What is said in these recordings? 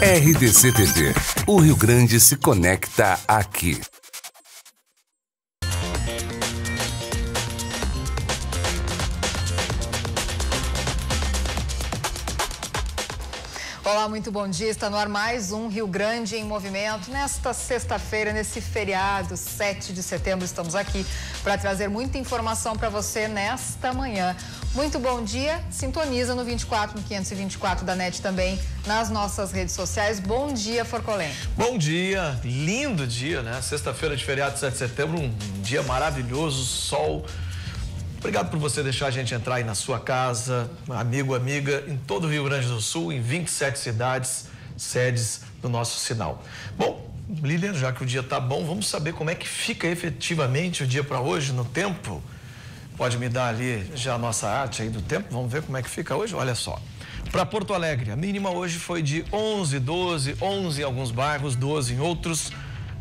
RDC-TV. O Rio Grande se conecta aqui. Olá, muito bom dia. Está no ar mais um Rio Grande em Movimento. Nesta sexta-feira, nesse feriado, 7 de setembro, estamos aqui para trazer muita informação para você nesta manhã. Muito bom dia. Sintoniza no 24, no 524 da NET também, nas nossas redes sociais. Bom dia, Forcolém. Bom dia. Lindo dia, né? Sexta-feira de feriado, 7 de setembro, um dia maravilhoso, sol. Obrigado por você deixar a gente entrar aí na sua casa, amigo, amiga, em todo o Rio Grande do Sul, em 27 cidades, sedes do nosso sinal. Bom, Lilian, já que o dia tá bom, vamos saber como é que fica efetivamente o dia para hoje no tempo? Pode me dar ali já a nossa arte aí do tempo? Vamos ver como é que fica hoje? Olha só. Para Porto Alegre, a mínima hoje foi de 11, 12, 11 em alguns bairros, 12 em outros.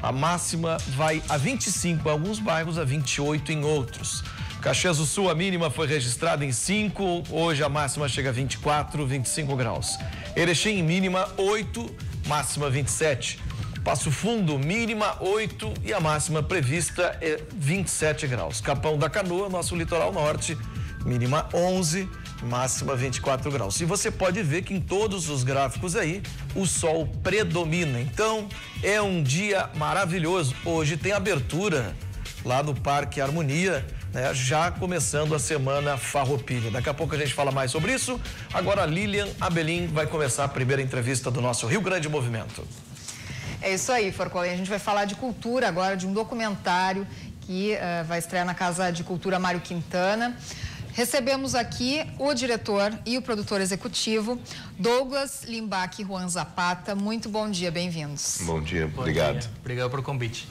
A máxima vai a 25 em alguns bairros, a 28 em outros. Caxias do Sul, a mínima foi registrada em 5, hoje a máxima chega a 24, 25 graus. Erechim, mínima 8, máxima 27. Passo Fundo, mínima 8 e a máxima prevista é 27 graus. Capão da Canoa, nosso litoral norte, mínima 11, máxima 24 graus. E você pode ver que em todos os gráficos aí, o sol predomina. Então, é um dia maravilhoso. Hoje tem abertura lá no Parque Harmonia, né, já começando a semana Farroupilha. Daqui a pouco a gente fala mais sobre isso. Agora a Lilian Abelin vai começar a primeira entrevista do nosso Rio Grande Movimento. É isso aí, Forcolém. A gente vai falar de cultura agora, de um documentário que vai estrear na Casa de Cultura Mário Quintana. Recebemos aqui o diretor e o produtor executivo, Douglas Limbach e Juan Zapata. Muito bom dia, bem-vindos. Bom dia, obrigado. Dia. Obrigado pelo convite.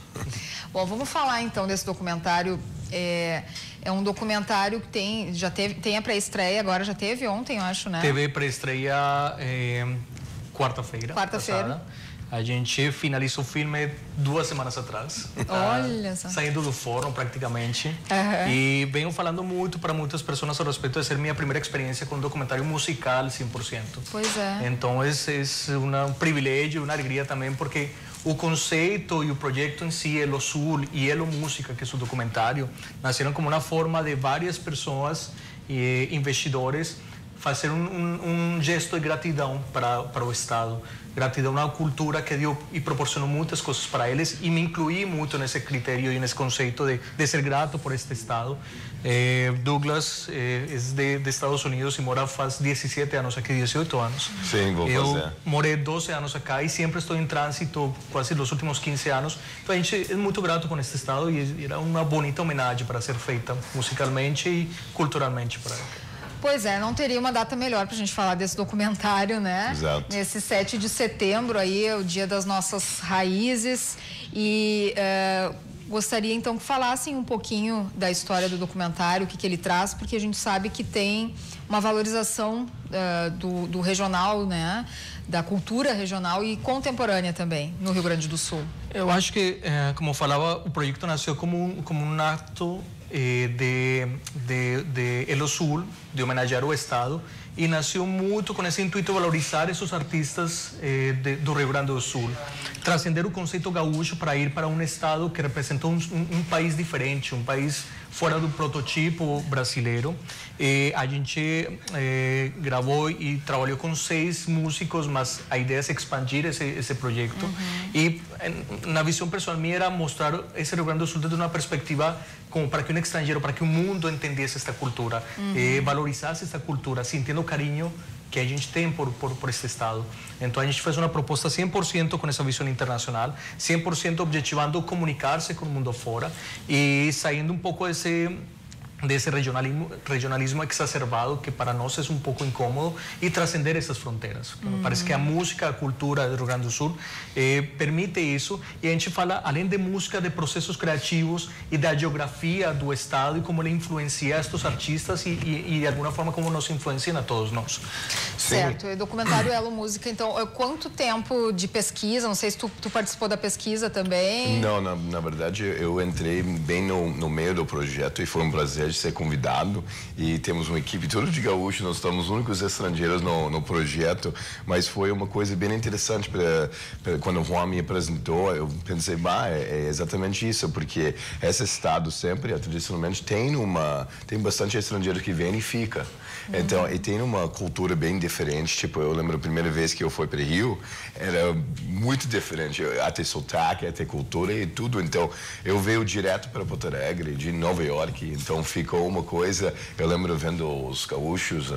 Bom, vamos falar então desse documentário. É um documentário que tem a pré-estreia, agora já teve ontem, eu acho, né? Teve pré-estreia quarta-feira. Quarta-feira. A gente finalizou o filme 2 semanas atrás. Olha só. Saindo do forno, praticamente. Uhum. E venho falando muito para muitas pessoas a respeito de ser minha primeira experiência com um documentário musical 100%. Pois é. Então, é um privilégio, uma alegria também, porque o conceito e o projeto em si, Elo Sul e Elo Música, que é o documentário, nasceram como uma forma de várias pessoas e investidores fazer um gesto de gratidão para o Estado. Gratidão à cultura que deu e proporcionou muitas coisas para eles, e me incluí muito nesse critério e nesse conceito de ser grato por este Estado. Douglas é de Estados Unidos e mora faz 17 anos aqui, 18 anos. Sim, vou fazer. Eu morei 12 anos acá e sempre estou em trânsito, quase nos últimos 15 anos. Então a gente é muito grato com este Estado e era uma bonita homenagem para ser feita musicalmente e culturalmente para ele. Pois é, não teria uma data melhor para a gente falar desse documentário, né? Exato. Nesse 7 de setembro aí, é o dia das nossas raízes. E gostaria então que falassem um pouquinho da história do documentário, o que ele traz, porque a gente sabe que tem uma valorização do regional, né? Da cultura regional e contemporânea também, no Rio Grande do Sul. Eu acho que, como falava, o projeto nasceu como um ato de Elo Sul, de homenagear o Estado, e nasceu muito com esse intuito de valorizar esses artistas do Rio Grande do Sul, transcender o conceito gaúcho para ir para um Estado que representa um país diferente, um país fora do prototipo brasileiro. A gente gravou e trabalhou com 6 músicos, mas a ideia é expandir esse projeto. Uhum. E na visão pessoal minha era mostrar esse Rio Grande do Sul desde uma perspectiva como para que um estrangeiro, para que o mundo entendesse esta cultura, valorizasse esta cultura, sentindo o carinho que a gente tem por este Estado. Então a gente fez uma proposta 100% com essa visão internacional, 100% objetivando comunicar-se com o mundo fora e saindo um pouco desse regionalismo exacerbado que para nós é um pouco incômodo e transcender essas fronteiras. Parece que a música, a cultura do Rio Grande do Sul permite isso, e a gente fala, além de música, de processos criativos e da geografia do Estado e como ele influencia estes artistas e de alguma forma como nos influencia a todos nós. Certo, e documentário Elo Música, então, quanto tempo de pesquisa? Não sei se tu participou da pesquisa também. Não, na verdade eu entrei bem no meio do projeto e foi um prazer de ser convidado e temos uma equipe toda de gaúcho, nós estamos os únicos estrangeiros no projeto, mas foi uma coisa bem interessante quando o Juan me apresentou, eu pensei, é exatamente isso, porque esse estado sempre, tradicionalmente, tem bastante estrangeiro que vem e fica. Então, e tem uma cultura bem diferente, tipo, eu lembro a primeira vez que eu fui para o Rio, era muito diferente, até sotaque, até cultura e tudo, então eu veio direto para Porto Alegre, de Nova York, então ficou uma coisa, eu lembro vendo os gaúchos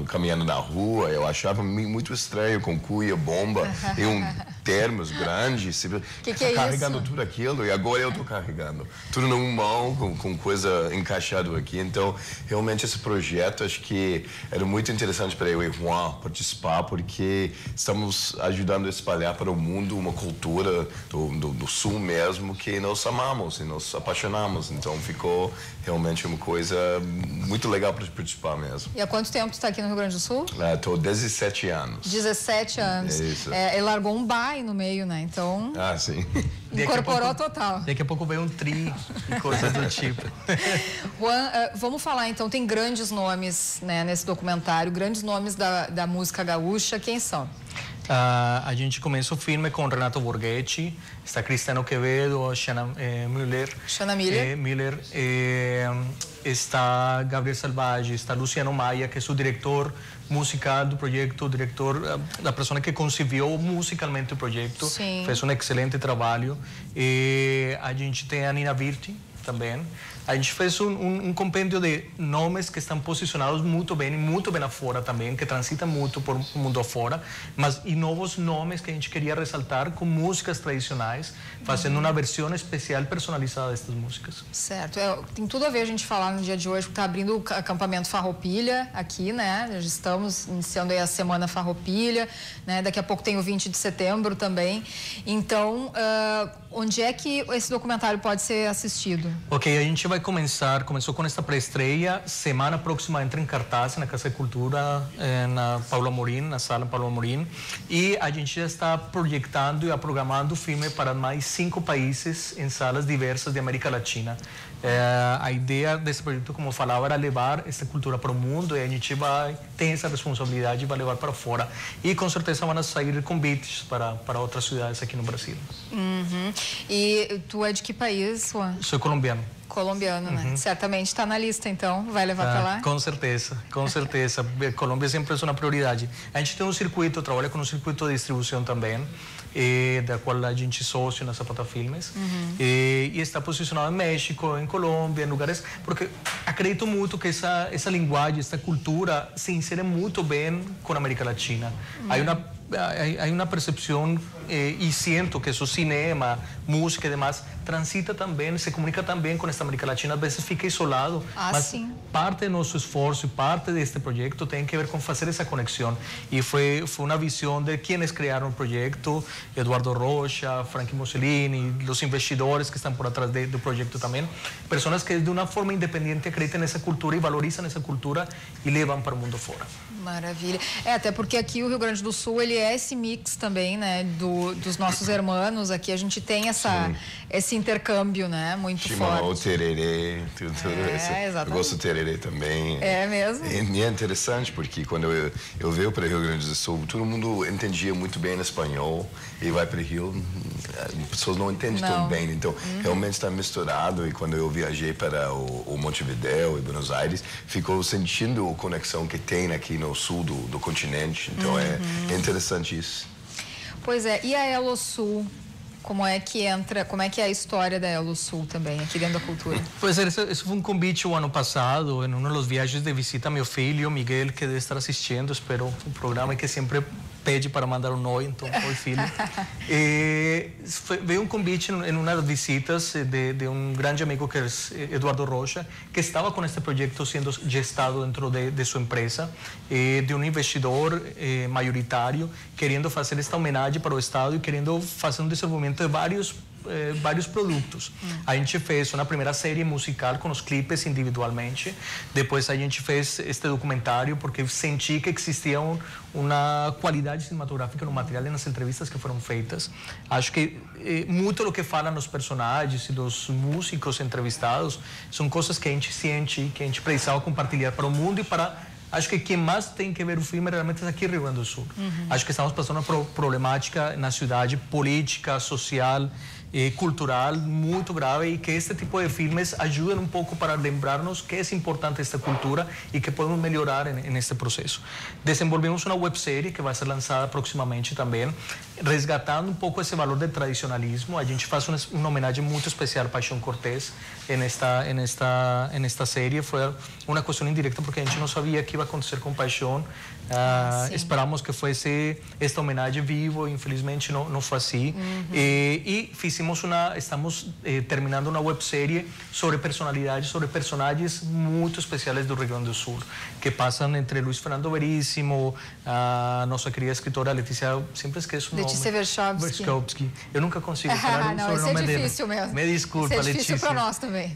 caminhando na rua, eu achava muito estranho, com cuia, bomba, e termos grandes, que carregando isso? tudo aquilo, e agora eu estou carregando, tudo numa mão, com coisa encaixada aqui, então realmente esse projeto, acho que era muito interessante para eu e Juan participar, porque estamos ajudando a espalhar para o mundo uma cultura do Sul mesmo que nós amamos e nós apaixonamos. Então ficou realmente uma coisa muito legal para participar mesmo. E há quanto tempo tu está aqui no Rio Grande do Sul? Estou 17 anos. 17 anos. Isso. Ele largou um bar no meio, né? Então, Sim. incorporou total. Daqui a pouco vem um tri e coisas do tipo. Juan, vamos falar então, tem grandes nomes, né, nesse documentário, grandes nomes da música gaúcha, quem são? A gente começa o filme com Renato Borghetti, está Cristiano Quevedo, Shanna Miller, está Gabriel Salvage, está Luciano Maia, que é o diretor musical do projeto, da pessoa que concebeu musicalmente o projeto. Sim. Fez um excelente trabalho. A gente tem a Nina Virti também. A gente fez um compêndio de nomes que estão posicionados muito bem afora também, que transitam muito por o mundo afora, mas e novos nomes que a gente queria ressaltar com músicas tradicionais, fazendo uma versão especial personalizada destas músicas. Certo, tem tudo a ver a gente falar no dia de hoje, porque está abrindo o acampamento Farroupilha aqui, né? Já estamos iniciando aí a Semana Farroupilha, né? Daqui a pouco tem o 20 de setembro também. Então, onde é que esse documentário pode ser assistido? Ok, a gente começou com esta pré-estreia, semana próxima entra em cartaz na Casa de Cultura, na Paulo Amorim, na sala Paulo Amorim, e a gente já está projetando e programando o filme para mais 5 países em salas diversas de América Latina. A ideia desse projeto, como eu falava, era levar essa cultura para o mundo, e a gente tem essa responsabilidade e vai levar para fora. E com certeza vão sair convites para outras cidades aqui no Brasil. E tu é de que país, Juan? Sou colombiano. Colombiano, né? Certamente está na lista, então. Vai levar para lá? Com certeza, com certeza. Colômbia sempre é uma prioridade. A gente tem um circuito, trabalha com um circuito de distribuição também, da qual a gente é sócio na Zapata Filmes. E está posicionado em México, em Colômbia, em lugares... Porque acredito muito que essa linguagem, essa cultura se insere muito bem com a América Latina. Há uma percepção e sinto que o cinema, música e demais transita também, se comunica também com esta América Latina, às vezes fica isolado, mas sim. Parte do nosso esforço e parte deste projeto tem que ver com fazer essa conexão, e foi uma visão de quienes criaram o projeto, Eduardo Rocha, Frankie Mussolini, os investidores que estão por atrás do projeto também, pessoas que de uma forma independente acreditam nessa cultura e valorizam essa cultura e levam para o mundo fora. Maravilha. Até porque aqui o Rio Grande do Sul, ele é esse mix também, né, dos nossos irmãos. Aqui a gente tem esse intercâmbio, né, muito forte. O tererê, tudo isso. Exatamente. Eu gosto do tererê também. É mesmo? E é interessante porque quando eu veio para o Rio Grande do Sul, todo mundo entendia muito bem espanhol, e vai para o Rio, as pessoas não entendem tão bem. Então, realmente está misturado, e quando eu viajei para o Montevideo e Buenos Aires, ficou sentindo a conexão que tem aqui no sul do continente. Então, é interessante isso. Pois é. E a Elo Sul? Como é que é a história da Elo Sul também, aqui dentro da cultura? Pois é, esse foi um convite o ano passado, em um dos viagens de visita a meu filho, Miguel, que deve estar assistindo, espero, o programa, que sempre pede para mandar um oi, então, oi filho. Veio um convite em uma das visitas de um grande amigo que é Eduardo Rocha, que estava com este projeto sendo gestado dentro de sua empresa, de um investidor maioritário, querendo fazer esta homenagem para o Estado e querendo fazer um desenvolvimento de vários vários produtos. A gente fez uma primeira série musical com os clipes individualmente, depois a gente fez este documentário porque senti que existia uma qualidade cinematográfica no material e nas entrevistas que foram feitas. Acho que muito do que falam os personagens e dos músicos entrevistados são coisas que a gente sente, que a gente precisava compartilhar para o mundo e para... Acho que quem mais tem que ver o filme realmente é aqui no Rio Grande do Sul. Acho que estamos passando uma problemática na cidade política, social e cultural muito grave e que este tipo de filmes ajudam um pouco para lembrar-nos que é importante esta cultura e que podemos melhorar neste processo. Desenvolvemos uma websérie que vai ser lançada proximamente também, resgatando um pouco esse valor de tradicionalismo. A gente faz uma homenagem muito especial a Paixão Cortés nesta série. Foi uma questão indireta porque a gente não sabia o que ia acontecer com Paixão. Esperamos que fosse esta homenagem vivo, infelizmente não foi assim. E estamos terminando uma websérie sobre personalidades, sobre personagens muito especiais do Rio Grande do Sul, que passam entre Luiz Fernando Veríssimo, a nossa querida escritora Letícia, sempre esqueço o nome. Letícia Verchovsky. Eu nunca consigo falar não, sobre o nome dele. É difícil mesmo. Me desculpa, Letícia. É Letícia. difícil para nós também.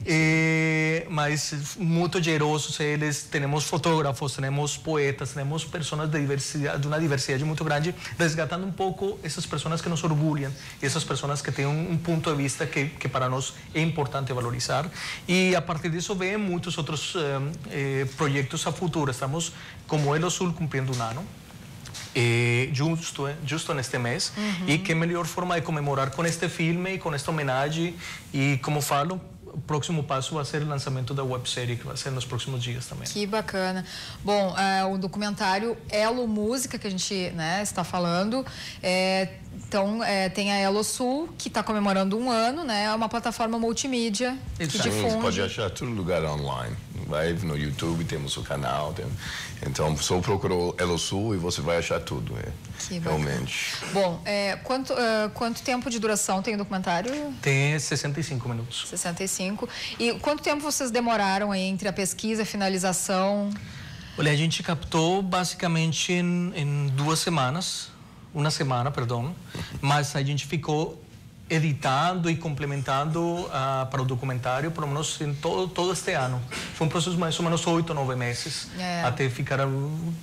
Mas muito generosos eles, temos fotógrafos, temos poetas, temos pessoas de uma diversidade muito grande, resgatando um pouco essas pessoas que nos orgulham, essas pessoas que têm um ponto de vista que para nós é importante valorizar. E a partir disso vem muitos outros projetos a futuro. Estamos, como Elo Sul, cumprindo um ano. Justo neste mês. E que melhor forma de comemorar com este filme e com esta homenagem. E como falo, o próximo passo vai ser o lançamento da websérie, que vai ser nos próximos dias também. Que bacana. Bom, o documentário Elo Música, que a gente está falando, então tem a Elo Sul, que está comemorando um ano, né? É uma plataforma multimídia que difunde. Você pode achar todo lugar online. Vai no YouTube, temos o canal. Então, só procurou Elo Sul e você vai achar tudo. Realmente. Bom, quanto tempo de duração tem o documentário? Tem 65 minutos. 65. E quanto tempo vocês demoraram aí entre a pesquisa e a finalização? Olha, a gente captou basicamente em 2 semanas. Uma semana, perdão. Mas a gente ficou editando e complementando para o documentário, pelo menos em todo este ano. Foi um processo mais ou menos 8 ou 9 meses, até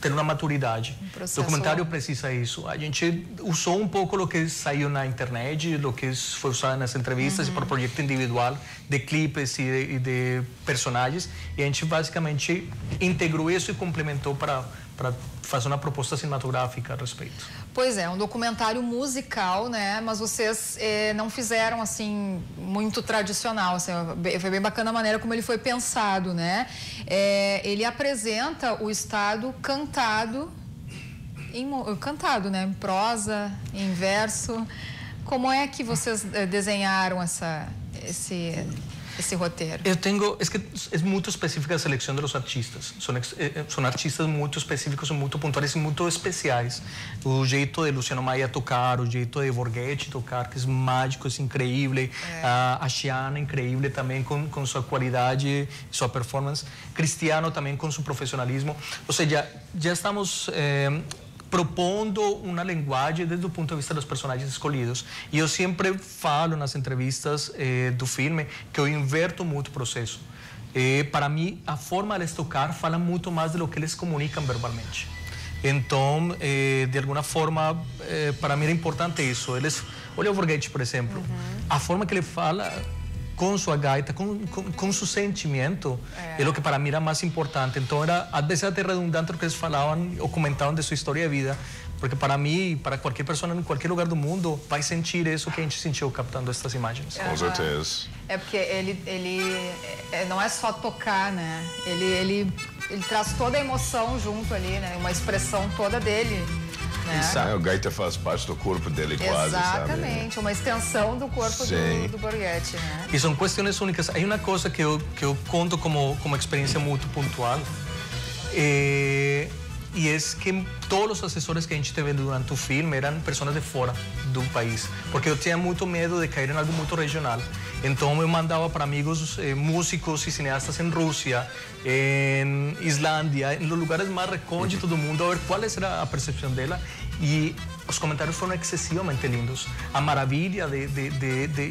ter uma maturidade. O documentário precisa isso. A gente usou um pouco o que saiu na internet, o que foi usado nas entrevistas e para o projeto individual de clipes e de personagens, e a gente basicamente integrou isso e complementou para fazer uma proposta cinematográfica a respeito. Pois é, um documentário musical, né? Mas vocês não fizeram assim muito tradicional. Assim, foi bem bacana a maneira como ele foi pensado, né? Ele apresenta o estado cantado, né? Em prosa, em verso. Como é que vocês desenharam esse roteiro? É muito específica a seleção dos artistas. São artistas muito específicos, muito pontuais e muito especiais. O jeito de Luciano Maia tocar, o jeito de Borghetti tocar, que é mágico, é incrível. A Xiana, incrível também com sua qualidade, sua performance. Cristiano também com seu profissionalismo. Ou seja, já estamos propondo uma linguagem desde o ponto de vista dos personagens escolhidos. E eu sempre falo nas entrevistas do filme que eu inverto muito o processo. Para mim, a forma de eles tocar fala muito mais do que eles comunicam verbalmente. Então, de alguma forma, para mim era importante isso. Olha o Borghetti, por exemplo. A forma que ele fala com sua gaita, com seu sentimento, é o que para mim era mais importante. Então, às vezes até redundante o que eles falavam ou comentavam de sua história de vida, porque para mim, para qualquer pessoa em qualquer lugar do mundo, vai sentir isso que a gente sentiu captando estas imagens. Com certeza. É porque ele não é só tocar, né? Ele traz toda a emoção junto ali, né? Uma expressão toda dele. O gaita faz parte do corpo dele quase, exatamente, uma extensão do corpo do Borghetti, né? E são questões únicas. Há uma coisa que eu conto como experiência muito pontual, e é que todos os assessores que a gente teve durante o filme eram pessoas de fora do país, porque eu tinha muito medo de cair em algo muito regional. Então eu mandava para amigos músicos e cineastas em Rússia, em Islândia, em lugares mais recônditos do mundo, a ver qual era a percepção dela. E os comentários foram excessivamente lindos. A maravilha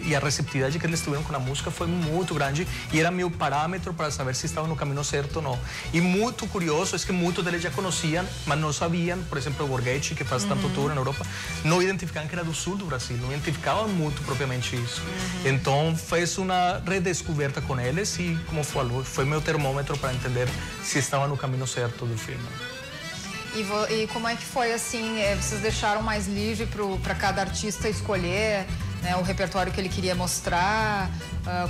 e a receptividade que eles tiveram com a música foi muito grande e era meu parâmetro para saber se estava no caminho certo ou não. E muito curioso é que muitos deles já conheciam, mas não sabiam, por exemplo, o Borghetti, que faz tanto tour na Europa, não identificavam que era do sul do Brasil, não identificavam muito propriamente isso. Então, fez uma redescoberta com eles e, como falou, foi meu termômetro para entender se estava no caminho certo do filme. E como é que foi, assim, vocês deixaram mais livre para cada artista escolher, né, o repertório que ele queria mostrar?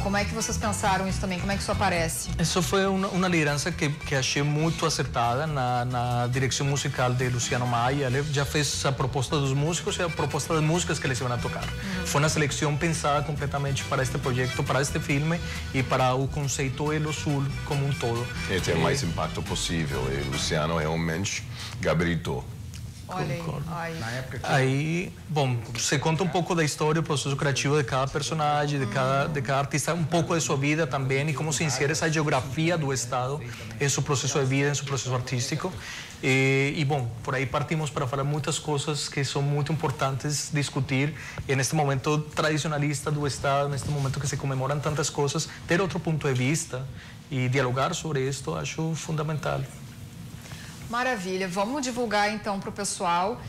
Como é que vocês pensaram isso também? Como é que isso aparece? Isso foi uma liderança que achei muito acertada na direção musical de Luciano Maia. Ele já fez a proposta dos músicos e a proposta das músicas que eles iam tocar. Foi uma seleção pensada completamente para este projeto, para este filme e para o conceito Elo Sul como um todo. E ter o mais impacto possível. E o Luciano realmente gabaritou. Olha aí. Na época que... Aí, bom, você conta um pouco da história, o processo criativo de cada personagem, de cada artista, um pouco de sua vida também e como se insere essa geografia do estado em seu processo de vida, em seu processo artístico. E bom, por aí partimos para falar muitas coisas que são muito importantes discutir e neste momento tradicionalista do estado, neste momento que se comemoram tantas coisas, ter outro ponto de vista e dialogar sobre isso, acho fundamental. Maravilha. Vamos divulgar então para o pessoal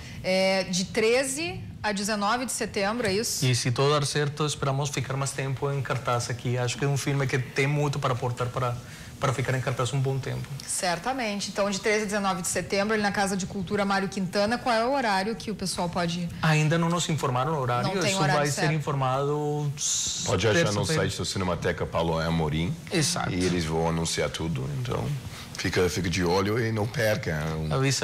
de 13 a 19 de setembro, é isso? E se tudo dar certo, esperamos ficar mais tempo em cartaz aqui. Acho que é um filme que tem muito para aportar para ficar em cartaz um bom tempo. Certamente. Então, de 13 a 19 de setembro, ali na Casa de Cultura Mário Quintana, qual é o horário que o pessoal pode ir? Ainda não nos informaram o horário, não tem isso horário vai certo. ser informado. Pode achar no site da Cinemateca Paulo Amorim. Exato. E eles vão anunciar tudo, então fica de olho e não perca.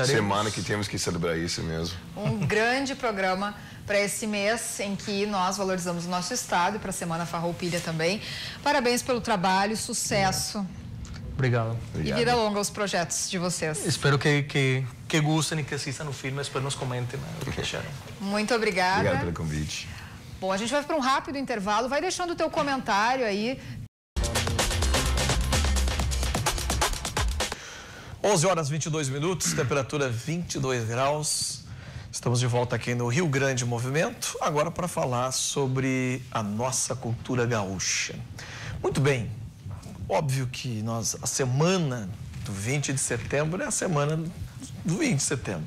Semana que temos que celebrar isso mesmo. Um grande programa para esse mês em que nós valorizamos o nosso estado e para a Semana Farroupilha também. Parabéns pelo trabalho, sucesso. Obrigado. E vida longa aos projetos de vocês. Espero que gostem e que assistam o filme, depois nos comentem o que acharam. Muito obrigada. Obrigado pelo convite. Bom, a gente vai para um rápido intervalo. Vai deixando o teu comentário aí. 11h22, temperatura 22 graus. Estamos de volta aqui no Rio Grande Movimento, agora para falar sobre a nossa cultura gaúcha. Muito bem, óbvio que a semana do 20 de setembro é a semana do 20 de setembro,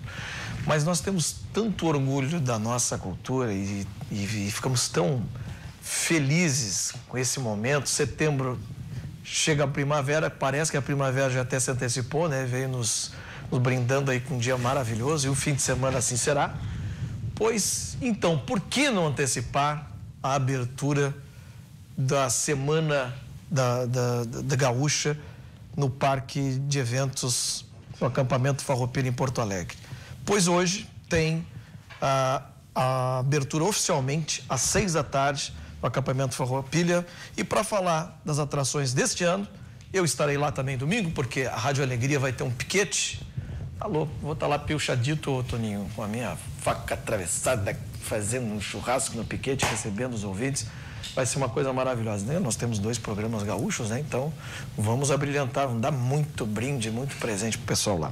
mas nós temos tanto orgulho da nossa cultura e ficamos tão felizes com esse momento. Setembro chega a primavera, parece que a primavera já até se antecipou, né? Veio nos brindando aí com um dia maravilhoso e o fim de semana assim será. Pois, então, por que não antecipar a abertura da Semana da Gaúcha no Parque de Eventos, no acampamento Farroupilha em Porto Alegre? Pois hoje tem a abertura oficialmente às 6 da tarde no acampamento Farroupilha. E para falar das atrações deste ano, eu estarei lá também domingo, porque a Rádio Alegria vai ter um piquete. Alô, vou estar lá pilchadito, Toninho, com a minha faca atravessada, fazendo um churrasco no piquete, recebendo os ouvintes. Vai ser uma coisa maravilhosa, né? Nós temos 2 programas gaúchos, né? Então, vamos abrilhantar, vamos dar muito brinde, muito presente pro pessoal lá.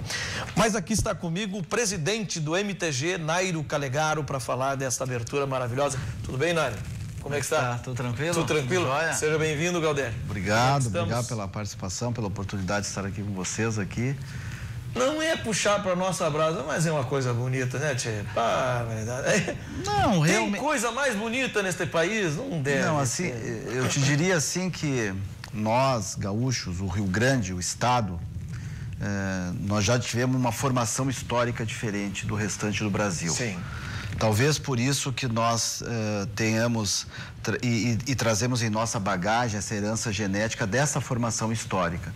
Mas aqui está comigo o presidente do MTG, Nairo Calegaro, para falar desta abertura maravilhosa. Tudo bem, Nairo? Como é que está? Tudo tranquilo? Tudo tranquilo? Joia? Seja bem-vindo, Galdério. Obrigado pela participação, pela oportunidade de estar aqui com vocês aqui. Não é puxar para nossa brasa, mas é uma coisa bonita, né, Tchê? Não, realmente. Tem coisa mais bonita neste país? Não deve. Não, assim, eu te diria assim que nós, gaúchos, o Rio Grande, o estado, nós já tivemos uma formação histórica diferente do restante do Brasil. Sim. Talvez por isso que nós tenhamos e trazemos em nossa bagagem essa herança genética dessa formação histórica.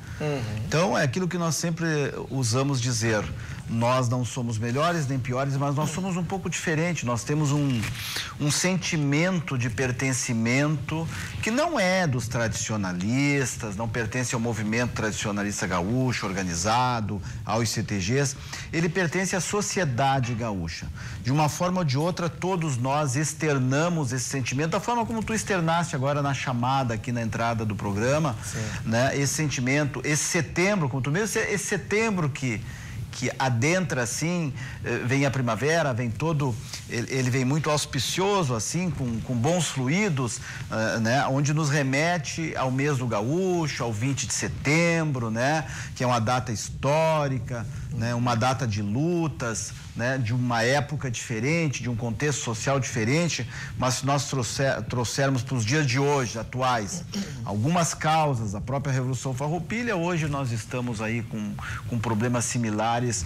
Então, é aquilo que nós sempre usamos dizer, nós não somos melhores nem piores, mas nós somos um pouco diferentes. Nós temos um sentimento de pertencimento que não é dos tradicionalistas, não pertence ao movimento tradicionalista gaúcho, organizado, aos CTGs. Ele pertence à sociedade gaúcha. De uma forma ou de outra, todos nós externamos esse sentimento, da forma como tu externaste agora na chamada aqui na entrada do programa, né? Esse sentimento, esse setembro, como tu mesmo, esse setembro que que adentra assim, vem a primavera, vem todo, ele vem muito auspicioso assim, com bons fluidos, né, onde nos remete ao mês do gaúcho, ao 20 de setembro, né, que é uma data histórica, né, uma data de lutas, né, de uma época diferente, de um contexto social diferente, mas se nós trouxermos para os dias de hoje, atuais, algumas causas, a própria Revolução Farroupilha, hoje nós estamos aí com problemas similares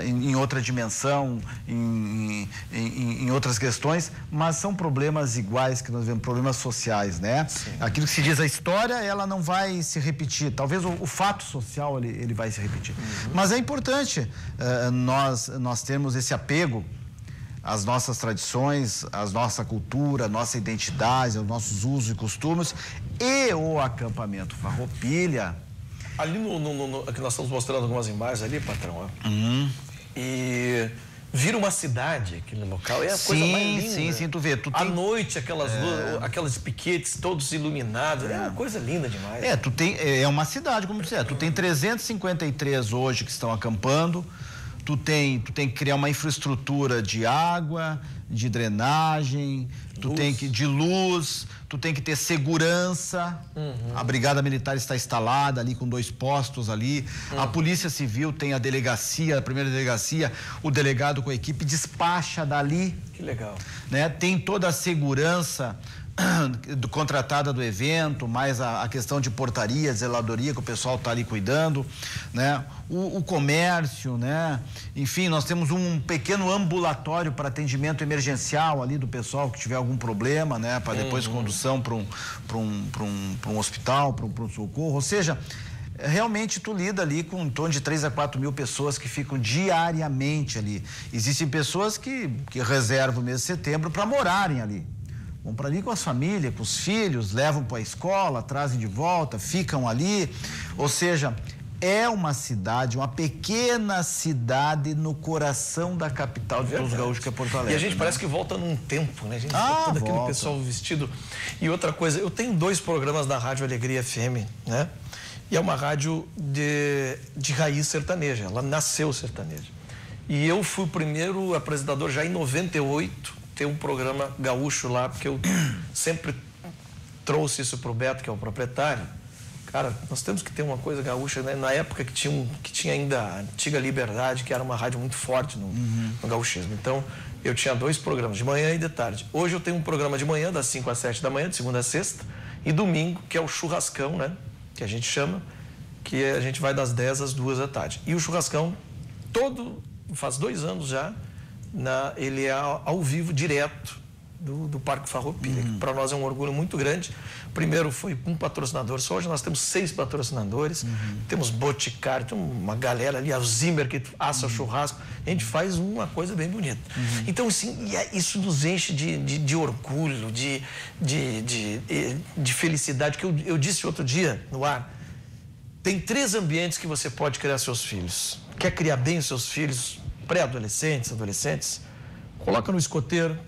em outra dimensão, em outras questões, mas são problemas iguais que nós vemos, problemas sociais, né? Sim. Aquilo que se diz a história, ela não vai se repetir, talvez o fato social ele vai se repetir, mas é importante nós termos esse apego às nossas tradições, à nossa cultura, à nossa identidade, aos nossos usos e costumes, e o acampamento Farroupilha. Ali que nós estamos mostrando algumas imagens ali, patrão, e vira uma cidade aquele local, é a coisa mais linda. Sim, tu vê. À noite, aquelas piquetes todos iluminados, é uma coisa linda demais. É uma cidade, como você tu tem 353 hoje que estão acampando, tu tem que criar uma infraestrutura de água, de drenagem, de luz, tu tem que ter segurança. A Brigada Militar está instalada ali com 2 postos ali. A Polícia Civil tem a delegacia, a primeira delegacia, o delegado com a equipe despacha dali. Que legal. Né? Tem toda a segurança contratada do evento, mais a questão de portaria, zeladoria que o pessoal está ali cuidando, né? O comércio, né? Enfim, nós temos um pequeno ambulatório para atendimento emergencial ali do pessoal que tiver algum problema, né? Para depois condução para um hospital, para um socorro, ou seja, realmente tu lida ali com em torno de 3 a 4 mil pessoas que ficam diariamente ali. Existem pessoas que reservam o mês de setembro para morarem ali. Vão para ali com as famílias, com os filhos, levam para a escola, trazem de volta, ficam ali. Ou seja, é uma cidade, uma pequena cidade no coração da capital de todos os gaúchos, que é Porto Alegre. E a gente parece que volta num tempo, né? A gente todo aquele pessoal vestido. E outra coisa, eu tenho 2 programas na Rádio Alegria FM, né? E é uma rádio de raiz sertaneja, ela nasceu sertaneja. E eu fui o primeiro apresentador já em 98, ter um programa gaúcho lá, porque eu sempre trouxe isso pro Beto, que é o proprietário. Cara, nós temos que ter uma coisa gaúcha, né? Na época que tinha ainda a antiga Liberdade, que era uma rádio muito forte no gauchismo. Então, eu tinha 2 programas, de manhã e de tarde. Hoje eu tenho um programa de manhã, das 5 às 7 da manhã, de segunda a sexta, e domingo, que é o churrascão, né? Que a gente chama, que a gente vai das 10 às 2 da tarde. E o churrascão, faz 2 anos já, ele é ao vivo, direto do Parque Farroupilha, que para nós é um orgulho muito grande. Primeiro foi um patrocinador só, hoje nós temos 6 patrocinadores, temos Boticário, tem uma galera ali, a Zimmer que assa o churrasco, a gente faz uma coisa bem bonita. Então, assim, isso nos enche de orgulho, de felicidade, que eu disse outro dia no ar, tem 3 ambientes que você pode criar seus filhos. Quer criar bem os seus filhos, pré-adolescentes, adolescentes, coloca no escoteiro,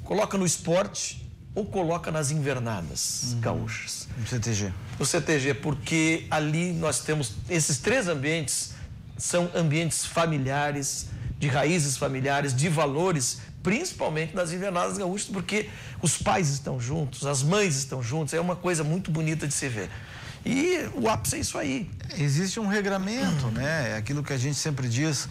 coloca no esporte ou coloca nas invernadas gaúchas. No CTG. No CTG, porque ali nós temos esses 3 ambientes, são ambientes familiares, de raízes familiares, de valores, principalmente nas invernadas gaúchas, porque os pais estão juntos, as mães estão juntas, é uma coisa muito bonita de se ver. E o ápice é isso aí. Existe um regramento, né? É aquilo que a gente sempre diz,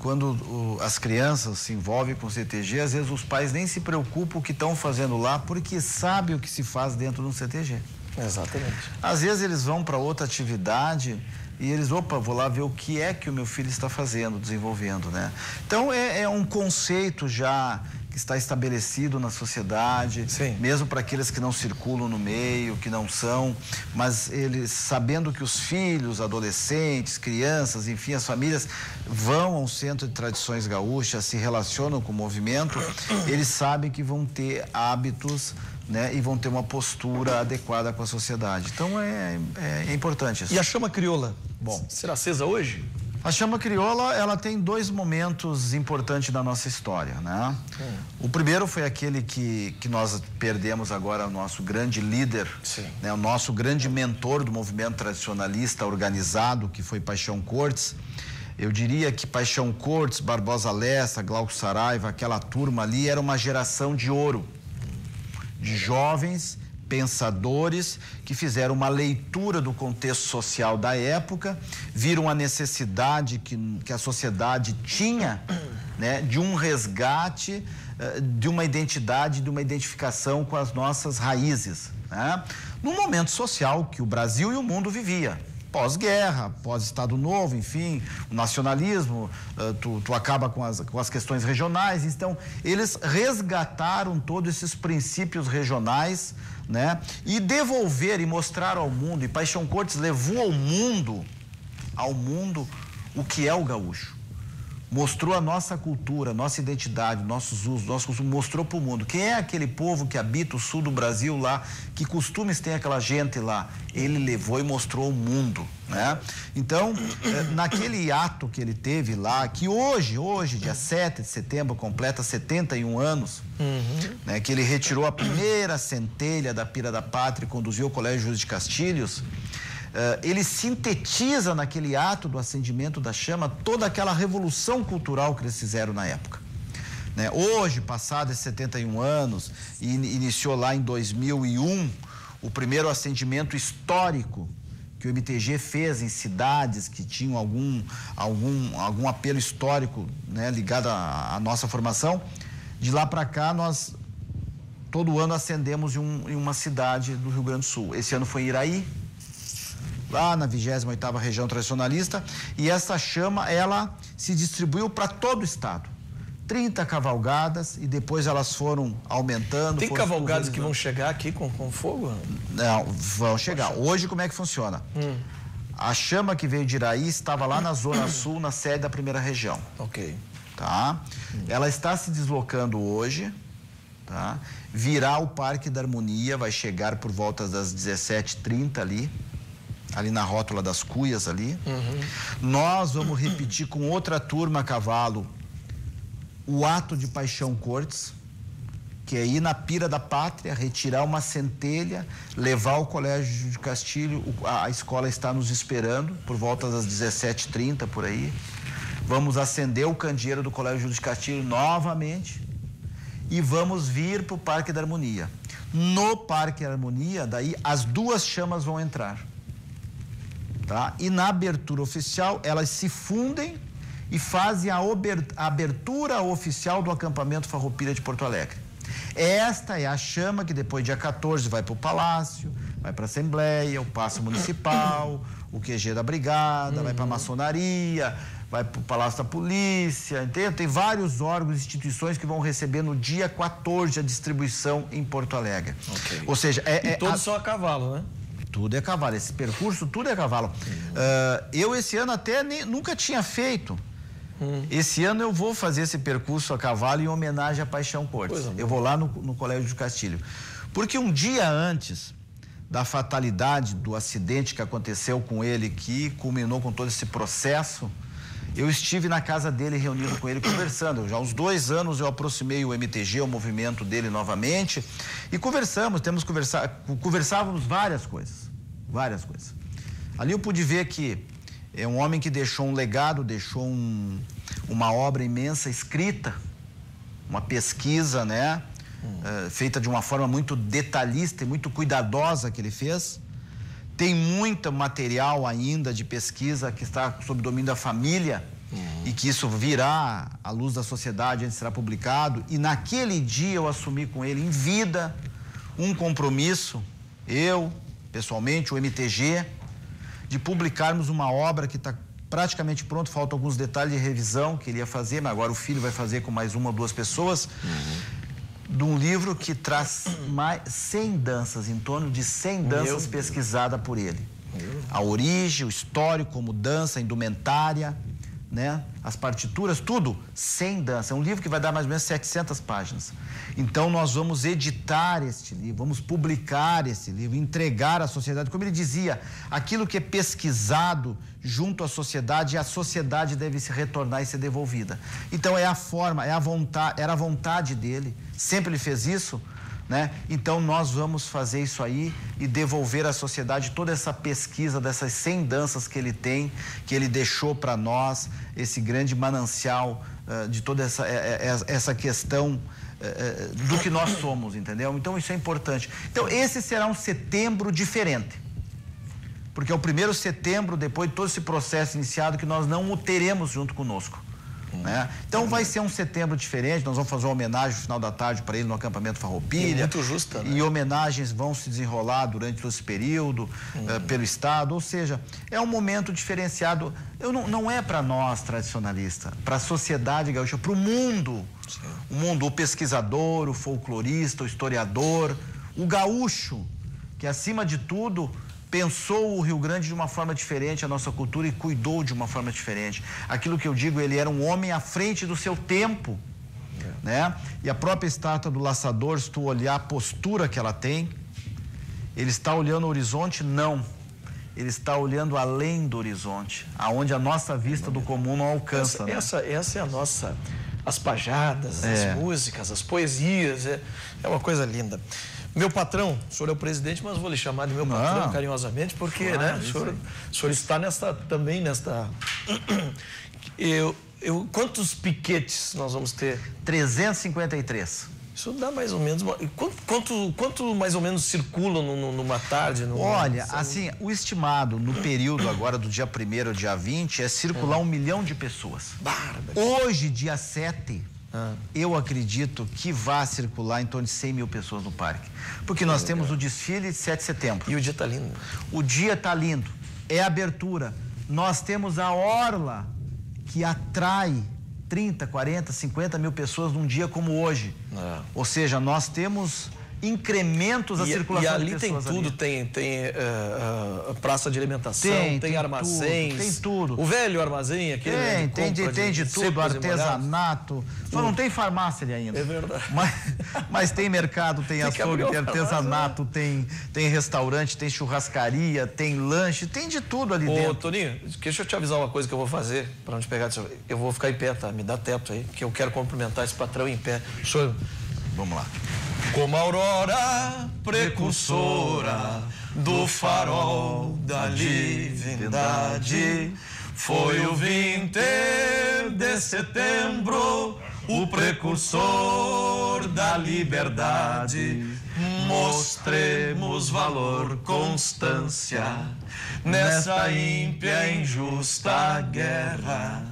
quando as crianças se envolvem com o CTG, às vezes os pais nem se preocupam o que estão fazendo lá, porque sabem o que se faz dentro do CTG. Exatamente. Às vezes eles vão para outra atividade e eles, vou lá ver o que é que o meu filho está fazendo, desenvolvendo, né? Então é um conceito já que está estabelecido na sociedade, sim, mesmo para aqueles que não circulam no meio, que não são, mas eles sabendo que os filhos, adolescentes, crianças, enfim, as famílias vão ao Centro de Tradições Gaúchas, se relacionam com o movimento, eles sabem que vão ter hábitos, né, e vão ter uma postura adequada com a sociedade. Então é importante isso. E a chama crioula? Bom, será acesa hoje? A chama crioula, ela tem 2 momentos importantes da nossa história, né? O primeiro foi aquele que nós perdemos agora, o nosso grande líder, né? O nosso grande mentor do movimento tradicionalista organizado, que foi Paixão Cortes. Eu diria que Paixão Cortes, Barbosa Lessa, Glauco Saraiva, aquela turma ali era uma geração de ouro, de jovens pensadores que fizeram uma leitura do contexto social da época, viram a necessidade que a sociedade tinha, né, de um resgate, de uma identidade, de uma identificação com as nossas raízes, né? Num momento social que o Brasil e o mundo vivia. Pós-guerra, pós-Estado Novo, enfim, o nacionalismo, tu acaba com as questões regionais. Então, eles resgataram todos esses princípios regionais, né? E devolveram e mostraram ao mundo, e Paixão Cortes levou ao mundo o que é o gaúcho. Mostrou a nossa cultura, nossa identidade, nossos usos, nosso costume, mostrou para o mundo. Quem é aquele povo que habita o sul do Brasil lá, que costumes tem aquela gente lá? Ele levou e mostrou ao mundo, né? Então, naquele ato que ele teve lá, que hoje, dia 7 de setembro, completa 71 anos, né, que ele retirou a primeira centelha da Pira da Pátria e conduziu ao Colégio Júlio de Castilhos, ele sintetiza naquele ato do acendimento da chama toda aquela revolução cultural que eles fizeram na época, né? Hoje, passados 71 anos, e iniciou lá em 2001 o primeiro acendimento histórico que o MTG fez em cidades que tinham algum apelo histórico, né, ligado à nossa formação. De lá para cá, nós todo ano acendemos em uma cidade do Rio Grande do Sul. Esse ano foi em Iraí, lá na 28ª região tradicionalista, e essa chama, ela se distribuiu para todo o estado. 30 cavalgadas, e depois elas foram aumentando. Tem cavalgadas que vão chegar aqui com fogo? Não, vão chegar. Hoje, como é que funciona? A chama que veio de Iraí estava lá na Zona Sul, na sede da primeira região. Ok. Tá? Ela está se deslocando hoje, tá? Virá o Parque da Harmonia, vai chegar por volta das 17h30 ali na rótula das Cuias ali. Nós vamos repetir com outra turma a cavalo o ato de Paixão Cortes, que é ir na Pira da Pátria, retirar uma centelha, levar ao Colégio Júlio de Castilho. A escola está nos esperando por volta das 17h30 por aí. Vamos acender o candeeiro do Colégio Júlio de Castilho novamente e vamos vir para o Parque da Harmonia. No Parque da Harmonia, daí as duas chamas vão entrar. Tá? E na abertura oficial, elas se fundem e fazem a abertura oficial do acampamento Farroupilha de Porto Alegre. Esta é a chama que depois, dia 14, vai para o Palácio, vai para a Assembleia, o Paço Municipal, o QG da Brigada, vai para a Maçonaria, vai para o Palácio da Polícia, entende? Tem vários órgãos e instituições que vão receber no dia 14 a distribuição em Porto Alegre. Okay. Ou seja, todos são a cavalo, né? Tudo é cavalo, esse percurso tudo é cavalo. Eu esse ano até nunca tinha feito. Esse ano eu vou fazer esse percurso a cavalo em homenagem a Paixão Cortes. Eu vou lá no Colégio de Castilho. Porque um dia antes da fatalidade, do acidente que aconteceu com ele, que culminou com todo esse processo, eu estive na casa dele, reunido com ele, conversando. Já há uns 2 anos eu aproximei o MTG, o movimento dele novamente, e conversávamos várias coisas. Ali eu pude ver que é um homem que deixou um legado, deixou uma obra imensa escrita, uma pesquisa, né? Feita de uma forma muito detalhista e muito cuidadosa que ele fez. Tem muito material ainda de pesquisa que está sob domínio da família e que isso virá à luz da sociedade, antes será publicado. E naquele dia eu assumi com ele em vida um compromisso, eu, pessoalmente, o MTG, de publicarmos uma obra que está praticamente pronto, faltam alguns detalhes de revisão que ele ia fazer, mas agora o filho vai fazer com mais 1 ou 2 pessoas, de um livro que traz mais 100 danças, em torno de 100 danças pesquisadas por ele. A origem, o histórico, como dança, indumentária, né? As partituras, tudo, 100 danças. É um livro que vai dar mais ou menos 700 páginas. Então, nós vamos editar este livro, vamos publicar esse livro, entregar à sociedade. Como ele dizia, aquilo que é pesquisado junto à sociedade, a sociedade deve se retornar e ser devolvida. Então, é a forma, era a vontade dele, sempre ele fez isso, né? Então nós vamos fazer isso aí e devolver à sociedade toda essa pesquisa dessas 100 danças que ele tem, que ele deixou para nós, esse grande manancial de toda essa questão do que nós somos, entendeu? Então isso é importante. Então esse será um setembro diferente, porque é o primeiro setembro, depois de todo esse processo iniciado, que nós não o teremos junto conosco, né? Então vai ser um setembro diferente. Nós vamos fazer uma homenagem no final da tarde para ele no acampamento Farroupilha. Muito justa, né? E homenagens vão se desenrolar durante todo esse período pelo Estado, ou seja, é um momento diferenciado. Não é para nós tradicionalistas, para a sociedade gaúcha, para o mundo. Sim. O mundo, o pesquisador, o folclorista, o historiador, o gaúcho, que acima de tudo pensou o Rio Grande de uma forma diferente, a nossa cultura, e cuidou de uma forma diferente. Aquilo que eu digo, ele era um homem à frente do seu tempo, né? E a própria estátua do laçador, se tu olhar a postura que ela tem, ele está olhando o horizonte? Não. Ele está olhando além do horizonte, aonde a nossa vista do comum não alcança. Essa é a nossa... As pajadas, as músicas, as poesias, é uma coisa linda. Meu patrão, o senhor é o presidente, mas vou lhe chamar de meu patrão carinhosamente, porque, né, o senhor está também nesta... Quantos piquetes nós vamos ter? 353. Isso dá mais ou menos... Quanto mais ou menos circula numa tarde? Olha, assim, o estimado no período agora do dia 1º ao dia 20 é circular 1 milhão de pessoas. Bárbaro. Hoje, dia 7, eu acredito que vai circular em torno de 100 mil pessoas no parque. Porque nós temos o desfile de 7 de setembro. E o dia está lindo. O dia está lindo. É a abertura. Nós temos a orla que atrai 30, 40, 50 mil pessoas num dia como hoje. Ou seja, nós temos incrementos da circulação de pessoas. E ali tem tudo, tem praça de alimentação, tem armazéns. Tem tudo. O velho armazém, aquele... Tem de tudo, artesanato. Só não tem farmácia ali ainda. É verdade. Mas tem mercado, tem açougue, tem artesanato, tem restaurante, tem churrascaria, tem lanche, tem de tudo ali dentro. Ô, Toninho, deixa eu te avisar uma coisa que eu vou fazer para não te pegar. Eu vou ficar em pé, tá? Me dá teto aí, que eu quero cumprimentar esse patrão em pé. Senhor, vamos lá. Como a aurora precursora do farol da divindade, foi o 20 de setembro, o precursor da liberdade. Mostremos valor, constância nessa ímpia e injusta guerra.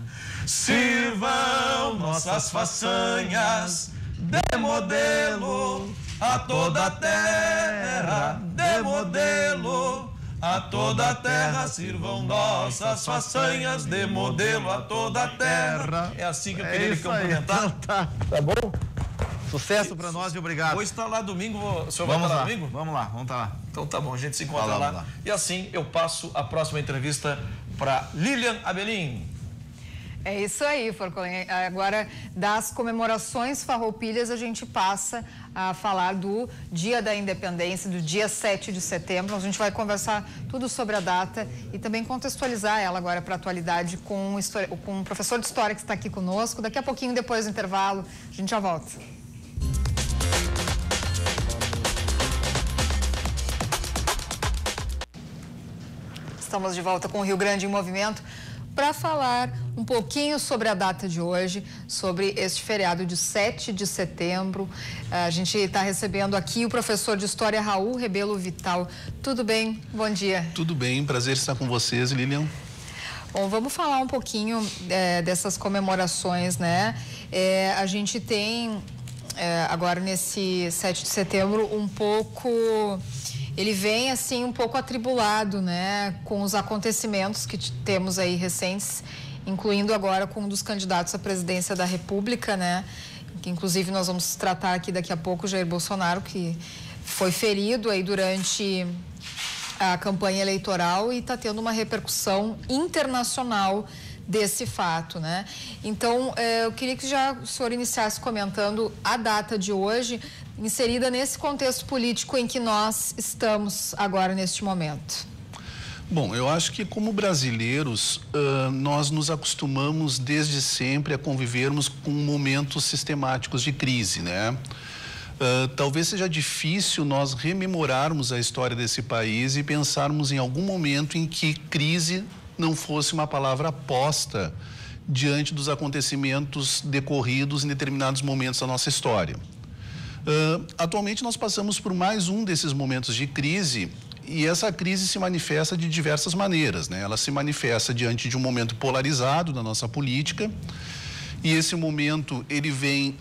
Sirvam nossas façanhas de modelo a toda a terra, de modelo a toda a terra, sirvam nossas façanhas de modelo a toda a terra. É assim que eu queria lhe cumprimentar. Então tá bom? Sucesso pra nós e obrigado. Vou estar lá domingo, o senhor vai estar lá domingo? Vamos lá, vamos estar lá. Então tá bom, a gente se encontra lá. E assim eu passo a próxima entrevista para Lilian Abelim. É isso aí, Forcolim. Agora, das comemorações farroupilhas, a gente passa a falar do Dia da Independência, do dia 7 de setembro. A gente vai conversar tudo sobre a data e também contextualizar ela agora para a atualidade com um professor de História que está aqui conosco. Daqui a pouquinho, depois do intervalo, a gente já volta. Estamos de volta com o Rio Grande em Movimento para falar um pouquinho sobre a data de hoje, sobre este feriado de 7 de setembro. A gente está recebendo aqui o professor de História Raul Rebelo Vital. Tudo bem? Bom dia. Tudo bem, prazer estar com vocês, Lilian. Bom, vamos falar um pouquinho dessas comemorações, né? A gente tem agora nesse 7 de setembro um pouco... Ele vem, assim, um pouco atribulado, né, com os acontecimentos que temos aí recentes, incluindo agora com um dos candidatos à presidência da República, né, que inclusive nós vamos tratar aqui daqui a pouco, Jair Bolsonaro, que foi ferido aí durante a campanha eleitoral e está tendo uma repercussão internacional desse fato, né? Então, eu queria que já o senhor iniciasse comentando a data de hoje, inserida nesse contexto político em que nós estamos agora neste momento. Bom, eu acho que como brasileiros, nós nos acostumamos desde sempre a convivermos com momentos sistemáticos de crise, né? Talvez seja difícil nós rememorarmos a história desse país e pensarmos em algum momento em que crise não fosse uma palavra posta diante dos acontecimentos decorridos em determinados momentos da nossa história. Atualmente nós passamos por mais um desses momentos de crise e essa crise se manifesta de diversas maneiras, né? Ela se manifesta diante de um momento polarizado da nossa política. E esse momento, ele vem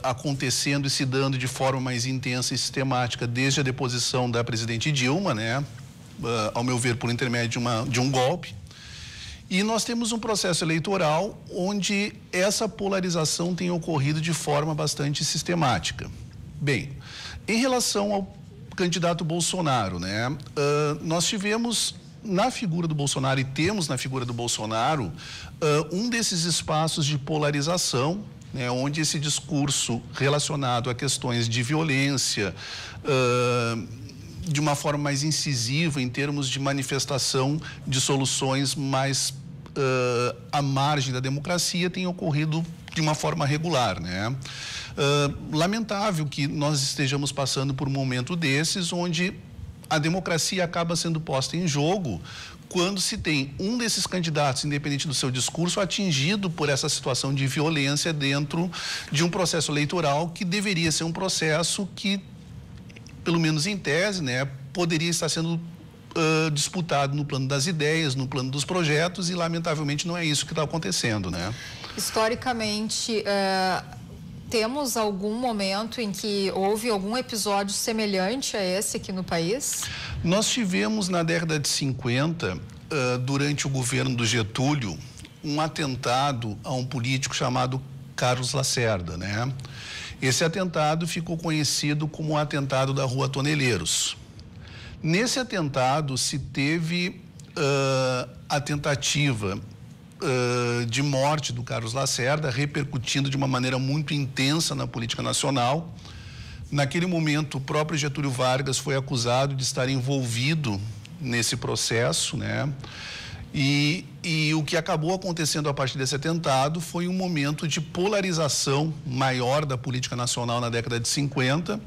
acontecendo e se dando de forma mais intensa e sistemática desde a deposição da presidente Dilma, né? Ao meu ver, por intermédio de um golpe. E nós temos um processo eleitoral onde essa polarização tem ocorrido de forma bastante sistemática. Bem, em relação ao candidato Bolsonaro, né? Nós tivemos na figura do Bolsonaro e temos na figura do Bolsonaro um desses espaços de polarização, né, onde esse discurso relacionado a questões de violência, de uma forma mais incisiva em termos de manifestação de soluções mais à margem da democracia, tem ocorrido de uma forma regular, né? Lamentável que nós estejamos passando por um momento desses onde a democracia acaba sendo posta em jogo quando se tem um desses candidatos, independente do seu discurso, atingido por essa situação de violência dentro de um processo eleitoral que deveria ser um processo que, pelo menos em tese, né, poderia estar sendo disputado no plano das ideias, no plano dos projetos, e lamentavelmente não é isso que está acontecendo, né? Historicamente, temos algum momento em que houve algum episódio semelhante a esse aqui no país? Nós tivemos na década de 50, durante o governo do Getúlio, um atentado a um político chamado Carlos Lacerda, né? Esse atentado ficou conhecido como o atentado da Rua Toneleiros. Nesse atentado se teve a tentativa de morte do Carlos Lacerda, repercutindo de uma maneira muito intensa na política nacional. Naquele momento, o próprio Getúlio Vargas foi acusado de estar envolvido nesse processo, né? E o que acabou acontecendo a partir desse atentado foi um momento de polarização maior da política nacional na década de 50,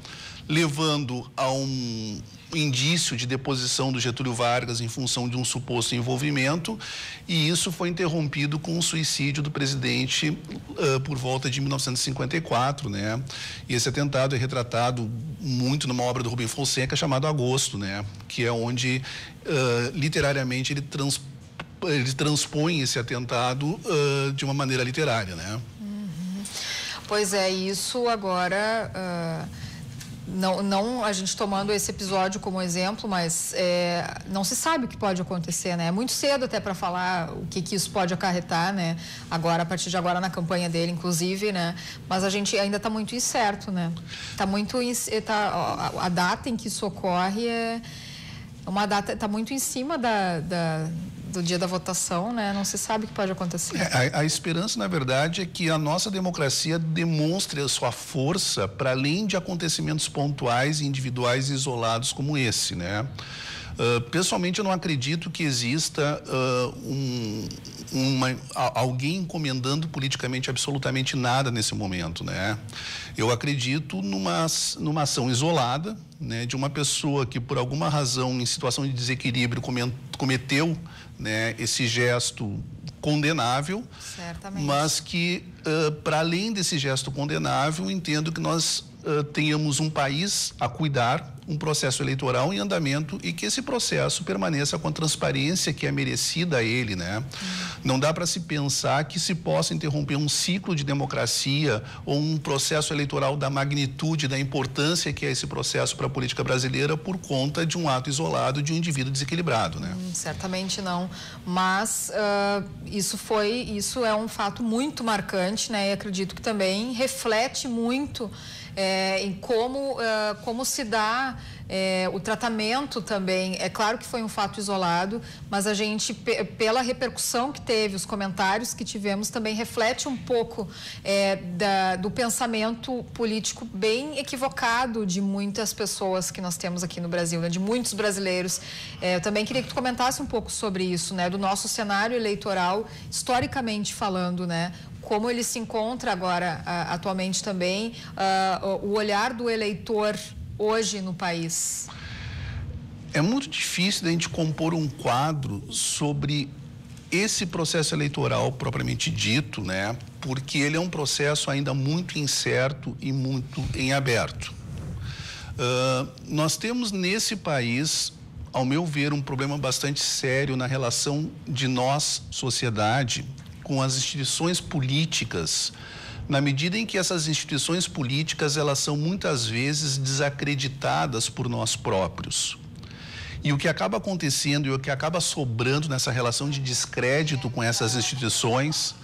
levando a um indício de deposição do Getúlio Vargas em função de um suposto envolvimento, e isso foi interrompido com o suicídio do presidente por volta de 1954, né? E esse atentado é retratado muito numa obra do Rubem Fonseca chamada Agosto, né? Que é onde literariamente ele transpõe esse atentado de uma maneira literária, né? Uhum. Pois é, isso agora não a gente tomando esse episódio como exemplo, mas não se sabe o que pode acontecer, né? É muito cedo até para falar o que isso pode acarretar, né? Agora, a partir de agora, na campanha dele, inclusive, né? Mas a gente ainda está muito incerto, né? A data em que isso ocorre uma data, está muito em cima do dia da votação, né? Não se sabe o que pode acontecer. A esperança, na verdade, é que a nossa democracia demonstre a sua força para além de acontecimentos pontuais, individuais e isolados como esse, né? Pessoalmente, eu não acredito que exista alguém encomendando politicamente absolutamente nada nesse momento, né? Eu acredito numa ação isolada, né, de uma pessoa que, por alguma razão, em situação de desequilíbrio, cometeu, né, esse gesto condenável. Certamente. Mas que, para além desse gesto condenável, entendo que nós tenhamos um país a cuidar, um processo eleitoral em andamento e que esse processo permaneça com a transparência que é merecida a ele, né? Não dá para se pensar que se possa interromper um ciclo de democracia ou um processo eleitoral da magnitude, da importância que é esse processo para a política brasileira por conta de um ato isolado de um indivíduo desequilibrado, né? Certamente não, mas isso é um fato muito marcante, né? E acredito que também reflete muito em como se dá o tratamento também. É claro que foi um fato isolado, mas a gente, pela repercussão que teve, os comentários que tivemos, também reflete um pouco do pensamento político bem equivocado de muitas pessoas que nós temos aqui no Brasil, né? De muitos brasileiros. Eu também queria que tu comentasse um pouco sobre isso, né? Do nosso cenário eleitoral, historicamente falando, né? como ele se encontra agora, atualmente também, o olhar do eleitor hoje no país? É muito difícil da gente compor um quadro sobre esse processo eleitoral propriamente dito, né? Porque ele é um processo ainda muito incerto e muito em aberto. Nós temos nesse país, ao meu ver, um problema bastante sério na relação de nós, sociedade, com as instituições políticas, na medida em que essas instituições políticas, elas são muitas vezes desacreditadas por nós próprios. E o que acaba acontecendo e o que acaba sobrando nessa relação de descrédito com essas instituições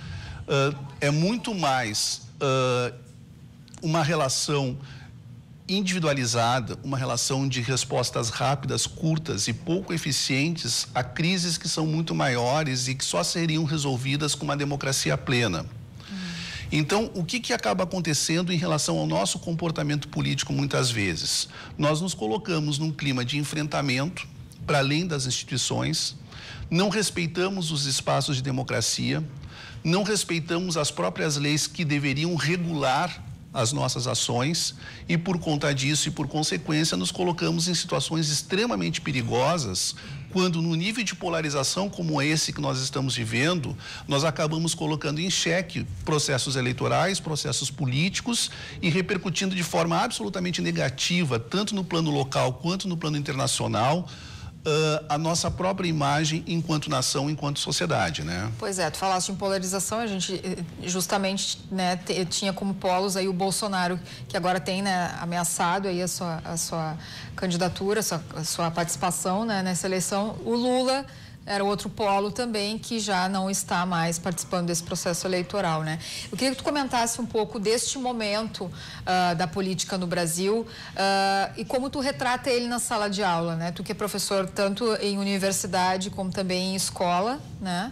é muito mais uma relação individualizada, uma relação de respostas rápidas, curtas e pouco eficientes a crises que são muito maiores e que só seriam resolvidas com uma democracia plena. Então, o que acaba acontecendo em relação ao nosso comportamento político muitas vezes? Nós nos colocamos num clima de enfrentamento para além das instituições, não respeitamos os espaços de democracia, não respeitamos as próprias leis que deveriam regular as nossas ações e, por conta disso e por consequência, nos colocamos em situações extremamente perigosas quando, no nível de polarização como esse que nós estamos vivendo, nós acabamos colocando em xeque processos eleitorais, processos políticos e repercutindo de forma absolutamente negativa, tanto no plano local quanto no plano internacional, a nossa própria imagem enquanto nação, enquanto sociedade, né? Pois é, tu falaste em polarização, a gente justamente, né, tinha como polos aí o Bolsonaro, que agora tem, né, ameaçado aí a sua candidatura, a sua participação, né, nessa eleição. O Lula era outro polo também que já não está mais participando desse processo eleitoral, né? Eu queria que tu comentasse um pouco deste momento da política no Brasil e como tu retrata ele na sala de aula, né? Tu que é professor tanto em universidade como também em escola, né?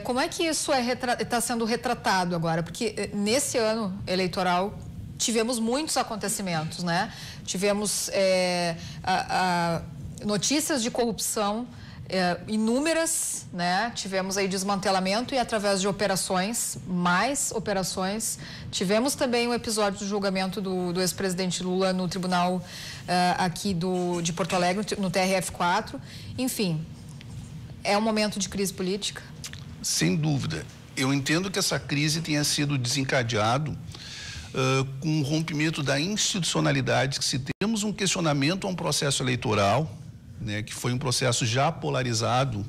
Como é que isso está sendo retratado agora? Porque nesse ano eleitoral tivemos muitos acontecimentos, né? Tivemos notícias de corrupção inúmeras, né? Tivemos aí desmantelamento e através de operações, mais operações. Tivemos também o episódio do julgamento do ex-presidente Lula no tribunal aqui de Porto Alegre, no TRF4. Enfim, é um momento de crise política? Sem dúvida. Eu entendo que essa crise tenha sido desencadeado com o rompimento da institucionalidade, que se temos um questionamento a um processo eleitoral, né, que foi um processo já polarizado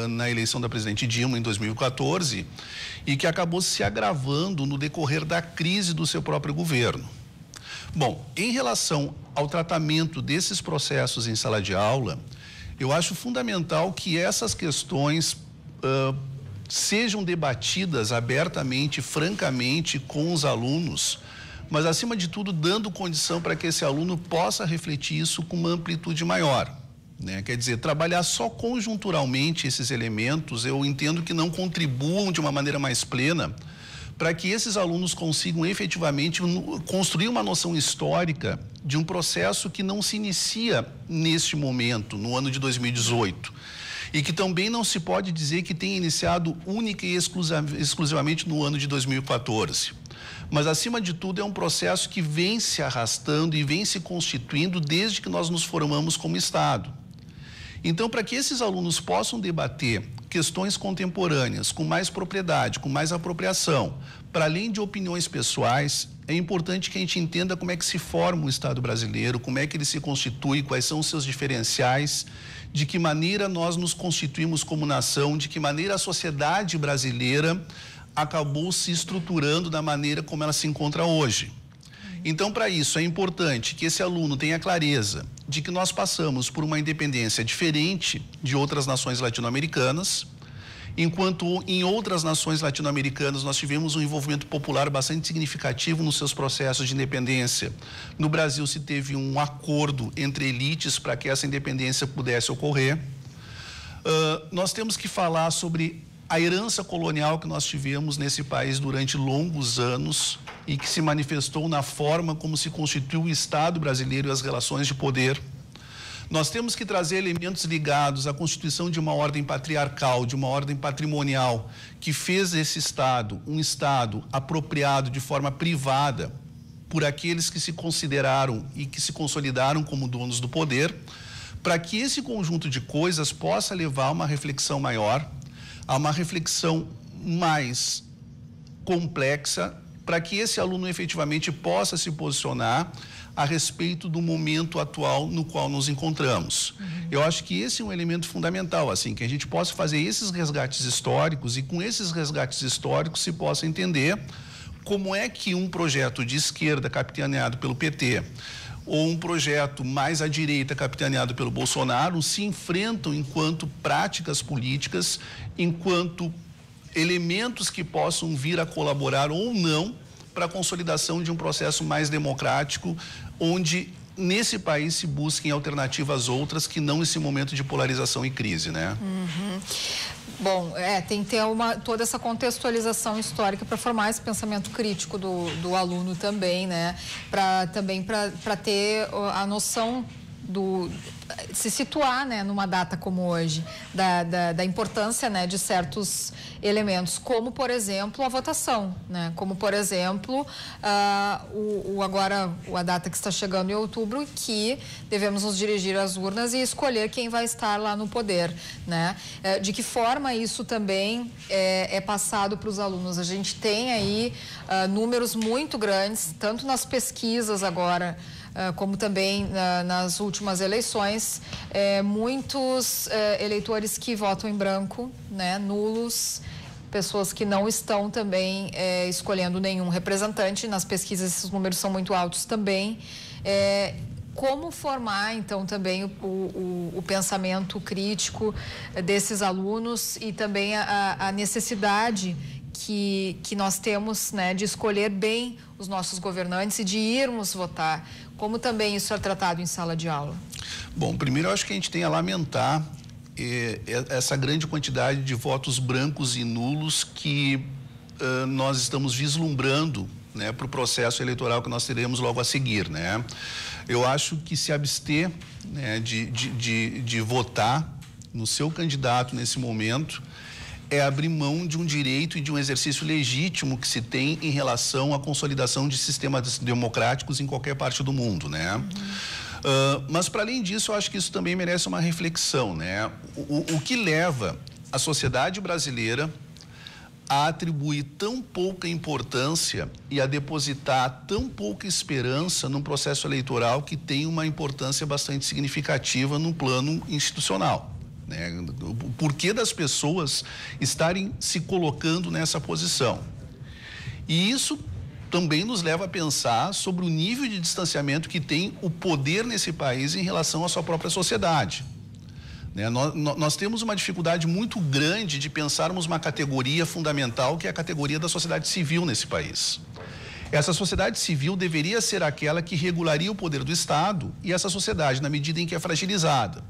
na eleição da presidente Dilma em 2014 e que acabou se agravando no decorrer da crise do seu próprio governo. Bom, em relação ao tratamento desses processos em sala de aula, eu acho fundamental que essas questões sejam debatidas abertamente, francamente com os alunos, mas acima de tudo dando condição para que esse aluno possa refletir isso com uma amplitude maior. Né? Quer dizer, trabalhar só conjunturalmente esses elementos, eu entendo que não contribuam de uma maneira mais plena para que esses alunos consigam efetivamente construir uma noção histórica de um processo que não se inicia neste momento, no ano de 2018, e que também não se pode dizer que tenha iniciado única e exclusivamente no ano de 2014. Mas, acima de tudo, é um processo que vem se arrastando e vem se constituindo desde que nós nos formamos como Estado. Então, para que esses alunos possam debater questões contemporâneas com mais propriedade, com mais apropriação, para além de opiniões pessoais, é importante que a gente entenda como é que se forma o Estado brasileiro, como é que ele se constitui, quais são os seus diferenciais, de que maneira nós nos constituímos como nação, de que maneira a sociedade brasileira acabou se estruturando da maneira como ela se encontra hoje. Então, para isso, é importante que esse aluno tenha clareza de que nós passamos por uma independência diferente de outras nações latino-americanas, enquanto em outras nações latino-americanas nós tivemos um envolvimento popular bastante significativo nos seus processos de independência. No Brasil se teve um acordo entre elites para que essa independência pudesse ocorrer. Nós temos que falar sobre a herança colonial que nós tivemos nesse país durante longos anos e que se manifestou na forma como se constituiu o Estado brasileiro e as relações de poder. Nós temos que trazer elementos ligados à constituição de uma ordem patriarcal, de uma ordem patrimonial, que fez esse Estado um Estado apropriado de forma privada por aqueles que se consideraram e que se consolidaram como donos do poder, para que esse conjunto de coisas possa levar a uma reflexão maior, a uma reflexão mais complexa, para que esse aluno efetivamente possa se posicionar a respeito do momento atual no qual nos encontramos. Eu acho que esse é um elemento fundamental, assim, que a gente possa fazer esses resgates históricos e com esses resgates históricos se possa entender como é que um projeto de esquerda capitaneado pelo PT ou um projeto mais à direita capitaneado pelo Bolsonaro se enfrentam enquanto práticas políticas, enquanto elementos que possam vir a colaborar ou não para a consolidação de um processo mais democrático, onde nesse país se busquem alternativas outras que não esse momento de polarização e crise, né? Bom, tem que ter toda essa contextualização histórica para formar esse pensamento crítico do aluno também, né? Para ter a noção se situar, né, numa data como hoje, da importância, né, de certos elementos, como, por exemplo, a votação, né, como, por exemplo, agora a data que está chegando em outubro, que devemos nos dirigir às urnas e escolher quem vai estar lá no poder, né? De que forma isso também é passado para os alunos? A gente tem aí números muito grandes, tanto nas pesquisas agora, como também nas últimas eleições, muitos eleitores que votam em branco, né, nulos, pessoas que não estão também escolhendo nenhum representante. Nas pesquisas esses números são muito altos também. Como formar, então, também o pensamento crítico desses alunos e também a necessidade que nós temos, né, de escolher bem os nossos governantes e de irmos votar. Como também isso é tratado em sala de aula? Bom, primeiro eu acho que a gente tem a lamentar essa grande quantidade de votos brancos e nulos que nós estamos vislumbrando, né, para o processo eleitoral que nós teremos logo a seguir, né? Eu acho que se abster, né, de votar no seu candidato nesse momento é abrir mão de um direito e de um exercício legítimo que se tem em relação à consolidação de sistemas democráticos em qualquer parte do mundo, né? Mas, para além disso, eu acho que isso também merece uma reflexão, né? O que leva a sociedade brasileira a atribuir tão pouca importância e a depositar tão pouca esperança num processo eleitoral que tem uma importância bastante significativa no plano institucional? Né? O porquê das pessoas estarem se colocando nessa posição. E isso também nos leva a pensar sobre o nível de distanciamento que tem o poder nesse país em relação à sua própria sociedade. Né? Nós temos uma dificuldade muito grande de pensarmos uma categoria fundamental, que é a categoria da sociedade civil nesse país. Essa sociedade civil deveria ser aquela que regularia o poder do Estado, e essa sociedade, na medida em que é fragilizada,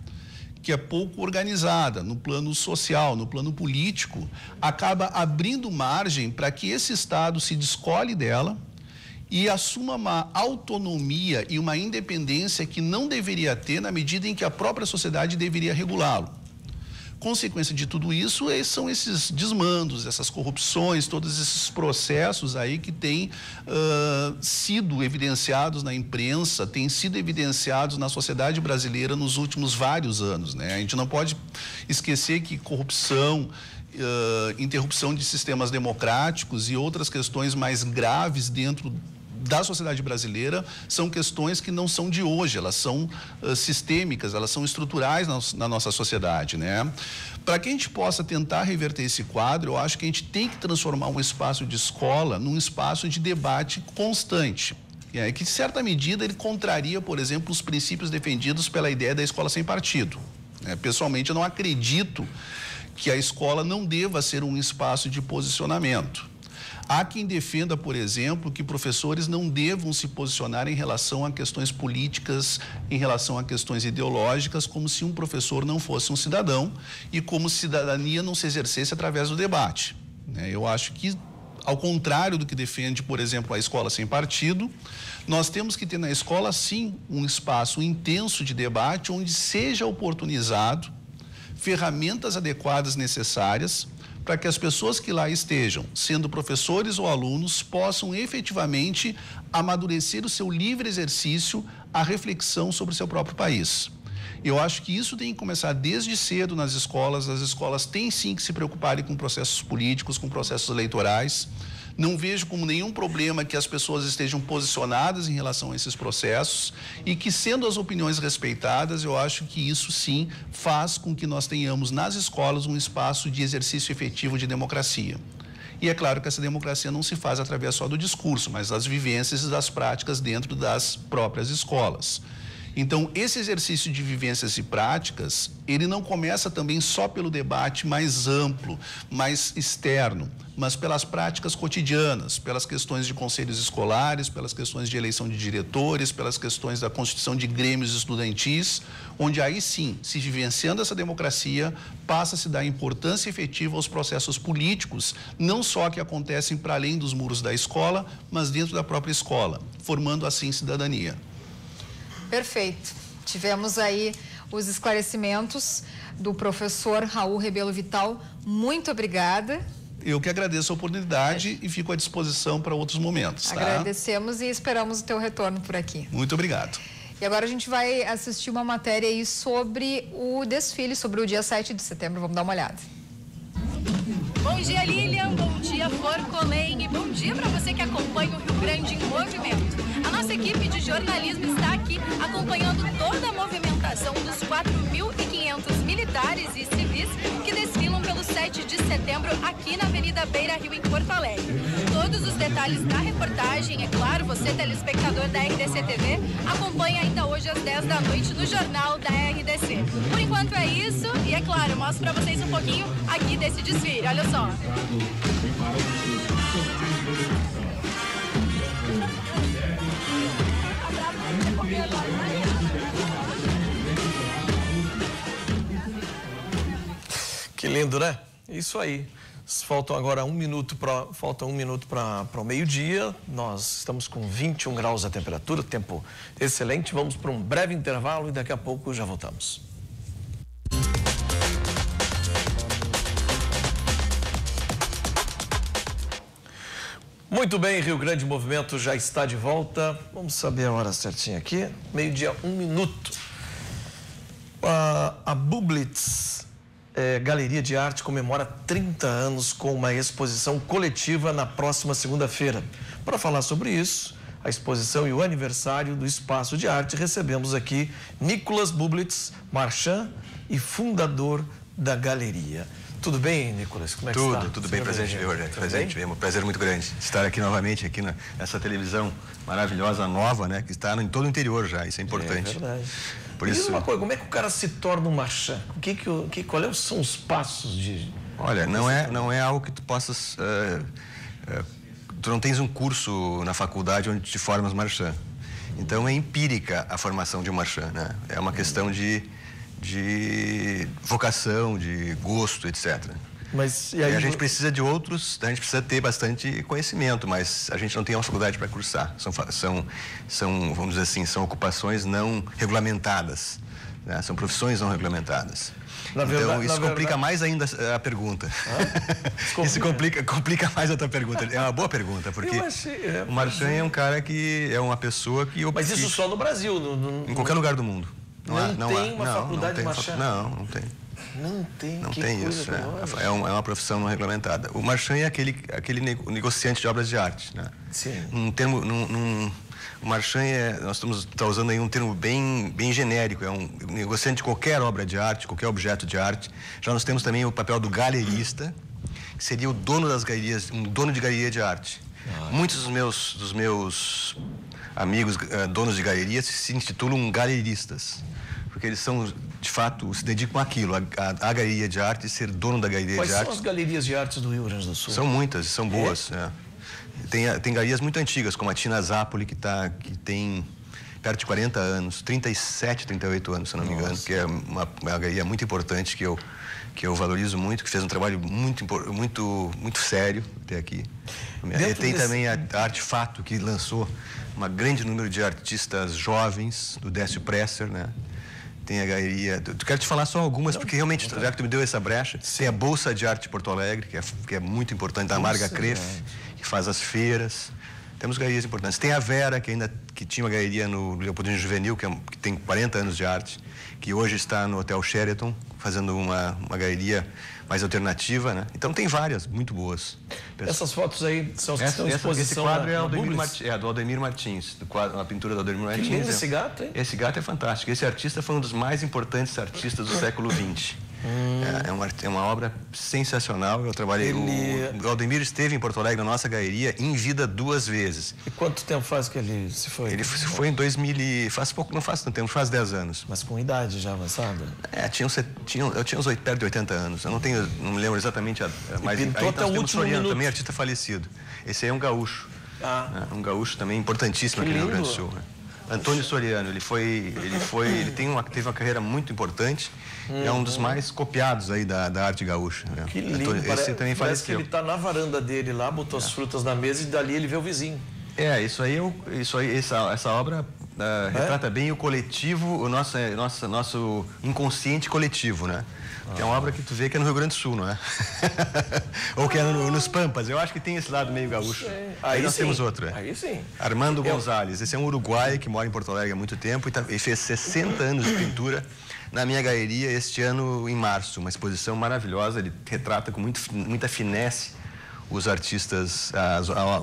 que é pouco organizada no plano social, no plano político, acaba abrindo margem para que esse Estado se descole dela e assuma uma autonomia e uma independência que não deveria ter na medida em que a própria sociedade deveria regulá-lo. Consequência de tudo isso são esses desmandos, essas corrupções, todos esses processos aí que têm sido evidenciados na imprensa, têm sido evidenciados na sociedade brasileira nos últimos vários anos, né? A gente não pode esquecer que corrupção, interrupção de sistemas democráticos e outras questões mais graves dentro da sociedade brasileira são questões que não são de hoje, elas são sistêmicas, elas são estruturais na nossa sociedade, né? Para que a gente possa tentar reverter esse quadro, eu acho que a gente tem que transformar um espaço de escola num espaço de debate constante. Que, de certa medida, ele contraria, por exemplo, os princípios defendidos pela ideia da escola sem partido. Pessoalmente, eu não acredito que a escola não deva ser um espaço de posicionamento. Há quem defenda, por exemplo, que professores não devam se posicionar em relação a questões políticas, em relação a questões ideológicas, como se um professor não fosse um cidadão e como cidadania não se exercesse através do debate. Eu acho que ao contrário do que defende, por exemplo, a escola sem partido, nós temos que ter na escola, sim, um espaço intenso de debate onde seja oportunizado ferramentas adequadas necessárias para que as pessoas que lá estejam, sendo professores ou alunos, possam efetivamente amadurecer o seu livre exercício, a reflexão sobre o seu próprio país. Eu acho que isso tem que começar desde cedo nas escolas. As escolas têm sim que se preocuparem com processos políticos, com processos eleitorais. Não vejo como nenhum problema que as pessoas estejam posicionadas em relação a esses processos e que, sendo as opiniões respeitadas, eu acho que isso sim faz com que nós tenhamos nas escolas um espaço de exercício efetivo de democracia. E é claro que essa democracia não se faz através só do discurso, mas das vivências e das práticas dentro das próprias escolas. Então, esse exercício de vivências e práticas, ele não começa também só pelo debate mais amplo, mais externo, mas pelas práticas cotidianas, pelas questões de conselhos escolares, pelas questões de eleição de diretores, pelas questões da constituição de grêmios estudantis, onde aí sim, se vivenciando essa democracia, passa a se dar importância efetiva aos processos políticos, não só que acontecem para além dos muros da escola, mas dentro da própria escola, formando assim cidadania. Perfeito. Tivemos aí os esclarecimentos do professor Raul Rebelo Vital. Muito obrigada. Eu que agradeço a oportunidade e fico à disposição para outros momentos. Tá? Agradecemos e esperamos o teu retorno por aqui. Muito obrigado. E agora a gente vai assistir uma matéria aí sobre o desfile, sobre o dia 7 de setembro. Vamos dar uma olhada. Bom dia, Lilian. Bom dia, Flor Colém. E bom dia para você que acompanha o Rio Grande em Movimento. A nossa equipe de jornalismo está aqui acompanhando toda a movimentação dos 4.500 militares e civis que desfilam pelo 7 de setembro aqui na Avenida Beira Rio, em Porto Alegre. Todos os detalhes da reportagem, é claro, você, telespectador da RDC TV, acompanha ainda hoje às 10 da noite no Jornal da RDC. Por enquanto é isso e, é claro, mostro para vocês um pouquinho aqui desse desfile. Olha só. Que lindo, né? Isso aí. Faltam agora falta um minuto para o meio-dia. Nós estamos com 21 graus a temperatura, tempo excelente. Vamos para um breve intervalo e daqui a pouco já voltamos. Muito bem, Rio Grande Movimento já está de volta. Vamos saber a hora certinha aqui. Meio-dia, 1 minuto. A Bublitz Galeria de Arte comemora 30 anos com uma exposição coletiva na próxima segunda-feira. Para falar sobre isso, a exposição e o aniversário do Espaço de Arte, recebemos aqui Nicolas Bublitz, marchand e fundador da galeria. Tudo bem, Nicolas? Como é que está? Tudo bem, presente ver, Rogério. Presente ver, um prazer muito grande estar aqui novamente, aqui nessa televisão maravilhosa, nova, né? Que está em todo o interior já, isso é importante. É verdade. Por isso... Diz uma coisa, como é que o cara se torna um marchand? Quais são os passos de... Olha, não é algo que tu possas... tu não tens um curso na faculdade onde te formas marchand. Então é empírica a formação de um marchand, né? É uma questão de vocação, de gosto, etc. Mas e aí... A gente precisa de outros, a gente precisa ter bastante conhecimento, mas a gente não tem uma faculdade para cursar. São, vamos dizer assim, são ocupações não regulamentadas, né? São profissões não regulamentadas. Então, isso complica mais ainda a pergunta. Isso complica mais a tua pergunta. É uma boa pergunta, porque o marchand é um cara que é uma pessoa que... Mas isso só no Brasil? Em qualquer lugar do mundo. Não tem uma faculdade de marchand? Não tem. Não tem isso. É uma profissão não regulamentada. O marchand é aquele negociante de obras de arte, né? Sim. O marchand nós estamos usando aí um termo bem genérico, é um negociante de qualquer obra de arte, qualquer objeto de arte. Já nós temos também o papel do galerista, que seria o dono das galerias, um dono de galeria de arte. Muitos dos meus amigos donos de galerias se intitulam galeristas, porque eles são, de fato, se dedicam àquilo, a galeria de arte, ser dono da galeria de arte. Quais são as galerias de arte do Rio Grande do Sul? São muitas, são boas. Tem galerias muito antigas, como a Tina Zapoli, que tem perto de 40 anos, 37, 38 anos, se eu não me engano, que é uma galeria muito importante que eu valorizo muito, que fez um trabalho muito sério até aqui. Tem também a Artefato, que lançou um grande número de artistas jovens, do Décio Presser, né? Tem a galeria... Quero te falar só algumas, porque realmente, já que tu me deu essa brecha, tem a Bolsa de Arte de Porto Alegre, que é muito importante, da Marga Creff, que faz as feiras. Temos galerias importantes. Tem a Vera, que tinha uma galeria no Leopoldino Juvenil, que tem 40 anos de arte, que hoje está no Hotel Sheraton, fazendo uma galeria mais alternativa, né? Então tem várias, muito boas. Essas fotos aí são as que estão em exposição. Esse quadro é do Aldemir Martins, a pintura do Aldemir Martins. Que lindo esse gato, hein? Esse gato é fantástico. Esse artista foi um dos mais importantes artistas do século XX. É uma obra sensacional. Eu trabalhei. O Aldemir esteve em Porto Alegre, na nossa galeria, em vida 2 vezes. E quanto tempo faz que ele se foi? Ele se foi em 2000, não faz tanto tempo, faz 10 anos. Mas com idade já avançada? Eu tinha uns perto de 80 anos. Eu não me lembro exatamente, mas pintou até o último minuto. Também artista falecido. Esse aí é um gaúcho. Um gaúcho também importantíssimo aqui no Rio Grande do Sul. Antônio Soriano, ele teve uma carreira muito importante, é um dos mais copiados aí da arte gaúcha. Né? Que lindo, esse também parece que ele está na varanda dele lá, botou as frutas na mesa e dali ele vê o vizinho. Essa obra retrata bem o coletivo, o nosso inconsciente coletivo, né? É uma obra que tu vê que é no Rio Grande do Sul, não é? Ou que é nos Pampas. Eu acho que tem esse lado meio gaúcho. Aí nós temos outro. Aí sim. Armando Gonzalez. Esse é um uruguaio que mora em Porto Alegre há muito tempo e fez 60 anos de pintura na minha galeria este ano, em março. Uma exposição maravilhosa. Ele retrata com muita finesse os artistas,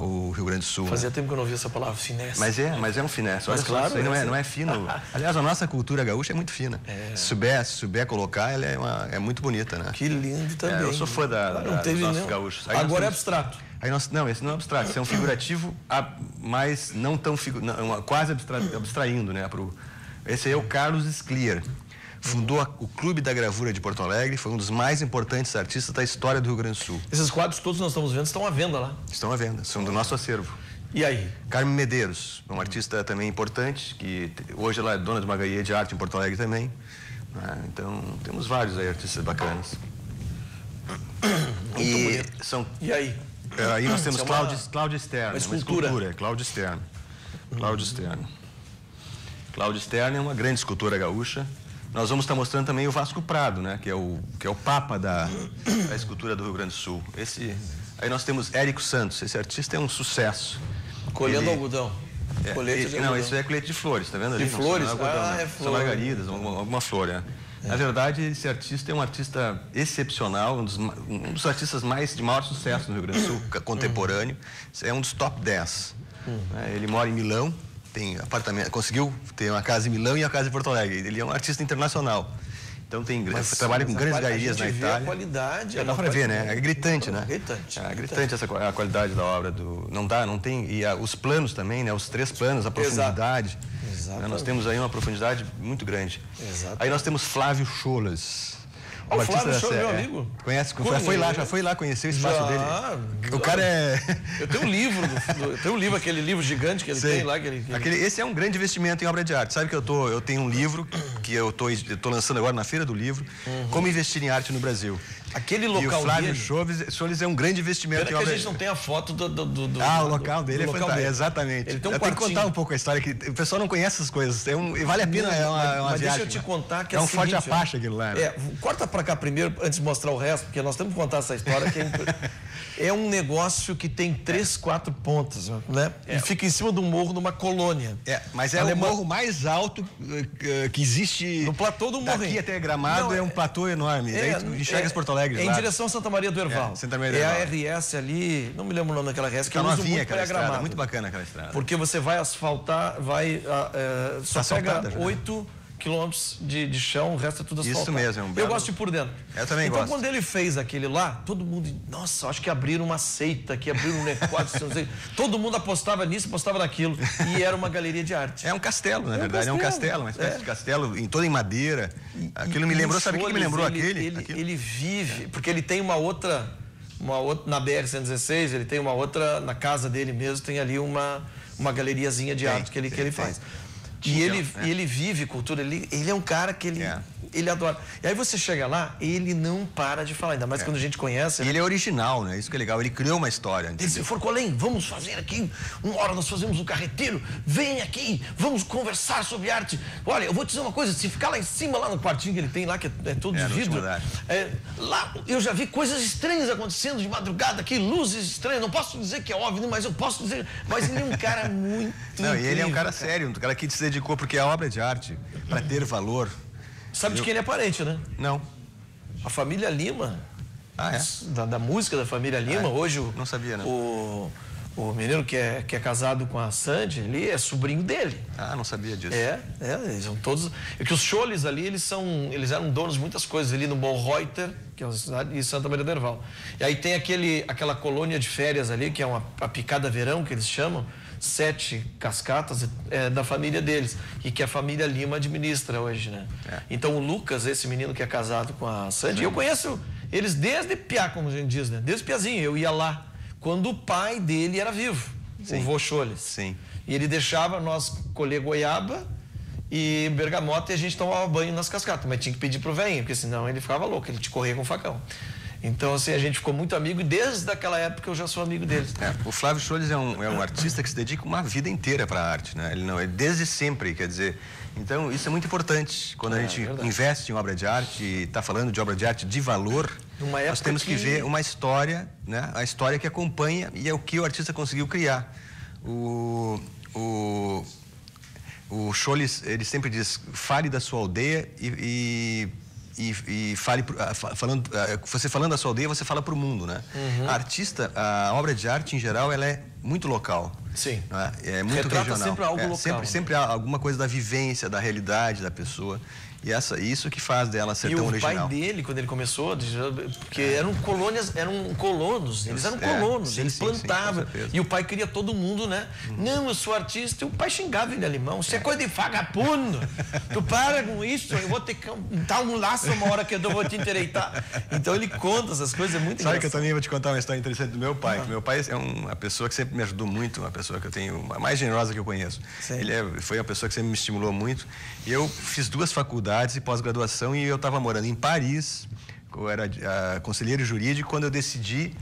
o Rio Grande do Sul. Fazia tempo que eu não ouvia essa palavra, finesse. Mas é um finesse. Mas claro, isso aí não é fino. Aliás, a nossa cultura gaúcha é muito fina. Se souber colocar, ela é muito bonita, né? Que lindo também. Eu sou fã dos nossos gaúchos. Agora é abstrato. Não, esse não é abstrato. Esse é um figurativo, mas não tão quase abstraindo, né? Esse aí é o Carlos Sclier. Fundou o Clube da Gravura de Porto Alegre, foi um dos mais importantes artistas da história do Rio Grande do Sul. Esses quadros todos que nós estamos vendo estão à venda lá? Estão à venda, são do nosso acervo. E aí? Carmen Medeiros, uma artista também importante, que hoje ela é dona de uma galeria de arte em Porto Alegre também. Então, temos vários aí artistas bacanas. E aí? Aí nós temos Cláudia Stern, uma escultura. Cláudia Stern. Cláudia Stern é uma grande escultora gaúcha. Nós vamos estar mostrando também o Vasco Prado, né? Que é o papa da escultura do Rio Grande do Sul. Aí nós temos Érico Santos. Esse artista é um sucesso. Colhendo algodão. Não, isso é colete de flores, tá vendo ali? De flores? São margaridas, alguma flor, Na verdade, esse artista é um artista excepcional, um dos artistas de maior sucesso no Rio Grande do Sul, contemporâneo. É um dos top 10. Ele mora em Milão. Tem apartamento, conseguiu ter uma casa em Milão e uma casa em Porto Alegre. Ele é um artista internacional. Então trabalha com grandes galerias na Itália. A qualidade. Dá para ver, né? É gritante, né? Gritante. É gritante a qualidade da obra. Não tem. E os planos também, né? Os 3 planos, a profundidade. Exato. Nós temos aí uma profundidade muito grande. Exato. Aí nós temos Flávio Cholas. O Flávio Cholas, meu amigo. Conhece? Já foi lá conhecer o espaço dele. O cara é... Eu tenho um livro, aquele livro gigante que ele tem lá. Esse é um grande investimento em obra de arte. Sabe que eu tenho um livro que eu tô lançando agora na Feira do Livro, Como Investir em Arte no Brasil. Aquele local e o Flávio Cholas é um grande investimento em obra de arte. A gente não tem a foto do o local dele é fantástico. Exatamente. Ele tem eu tenho que contar um pouco a história, que o pessoal não conhece essas coisas. Vale a pena, é uma mas viagem. Deixa eu te contar que é um forte Apache aquilo lá. Corta pra cá primeiro, antes de mostrar o resto, porque nós temos que contar essa história. É um negócio que tem 3, 4 pontas, né? E fica em cima do morro, numa colônia. Mas é o morro mais alto que existe. No platô do morro. Daqui até Gramado é um platô enorme. Daí tu enxergas Porto Alegre. Em direção a Santa Maria do Herval. A RS ali, não me lembro o nome daquela RS, que eu uso muito para Gramado. Muito bacana aquela estrada. Porque você vai asfaltar, só pega 8 quilômetros de chão, o resto é tudo asfaltado. Isso mesmo, é um belo... Eu gosto de ir por dentro. Eu também gosto. Então, quando ele fez aquele lá, todo mundo... Nossa, acho que abriram uma seita aqui, abriram um negócio, não sei. Todo mundo apostava nisso, apostava naquilo. E era uma galeria de arte. É um castelo, na verdade. É um castelo, uma espécie de castelo, toda em madeira. Aquilo me lembrou, sabe o que me lembrou? Ele vive, porque ele tem uma outra na BR-116, ele tem uma outra, na casa dele mesmo, tem ali uma galeriazinha de arte que ele faz. E ele vive cultura, ele é um cara que ele adora. E aí você chega lá, ele não para de falar, ainda mais quando a gente conhece. E ele é original, né? Isso que é legal, ele criou uma história. Ele disse, Forcolém, vamos fazer aqui, uma hora nós fazemos um carreteiro, vem aqui, vamos conversar sobre arte. Olha, eu vou te dizer uma coisa, se ficar lá em cima, lá no quartinho que ele tem lá, que é todo de vidro, lá eu já vi coisas estranhas acontecendo de madrugada aqui, luzes estranhas, não posso dizer que é óbvio, mas eu posso dizer, mas ele é um cara muito Não, e ele é um cara incrível, sério, um cara que se dedicou, porque a obra de arte, para ter valor... Sabe de quem ele é parente, né? Não. A família Lima. Ah, é? Da música da família Lima. Hoje não sabia, não. O menino que é casado com a Sandy, ele é sobrinho dele. Ah, não sabia disso. Eles são todos... É que os Choles ali, eles eram donos de muitas coisas. Ali no Bonreuter, que é uma cidade, e Santa Maria do Herval. E aí tem aquela colônia de férias ali, que é a Picada Verão, que eles chamam. 7 cascatas da família deles e que a família Lima administra hoje, né? Então o Lucas, esse menino que é casado com a Sandy, eu conheço eles desde piá, como a gente diz, né? Desde piazinho, eu ia lá quando o pai dele era vivo, o vô Choles. Sim. E ele deixava nós colher goiaba e bergamota e a gente tomava banho nas cascatas, mas tinha que pedir pro velhinho, porque senão ele ficava louco, ele te corria com o facão. Então, assim, a gente ficou muito amigo e desde aquela época eu já sou amigo dele. O Flávio Choles é um artista que se dedica uma vida inteira para a arte, né? Ele desde sempre, quer dizer... Então, isso é muito importante. Quando a gente investe em obra de arte e está falando de obra de arte de valor, nós temos que ver uma história, né? A história que acompanha e é o que o artista conseguiu criar. O Choles, ele sempre diz, fale da sua aldeia e fale, você falando da sua aldeia, você fala para o mundo, né? A obra de arte em geral, ela é muito local. Sim. Né? É muito retrata regional. Sempre algo local. Sempre há alguma coisa da vivência, da realidade da pessoa. E isso que faz dela ser tão original. E o pai dele, quando ele começou, porque eram colonos, eles eram colonos, eles plantavam. E o pai queria todo mundo, né? Não, eu sou artista. E o pai xingava ele alemão. Isso é coisa de vagabundo. Tu para com isso, eu vou ter que dar um laço uma hora que eu vou te endireitar. Então ele conta essas coisas, é muito engraçado. Sabe que eu também vou te contar uma história interessante do meu pai. Meu pai é uma pessoa que sempre me ajudou muito, uma pessoa que eu tenho, a mais generosa que eu conheço. Ele foi uma pessoa que sempre me estimulou muito. E eu fiz 2 faculdades e pós-graduação e eu estava morando em Paris, eu era conselheiro jurídico, quando eu decidi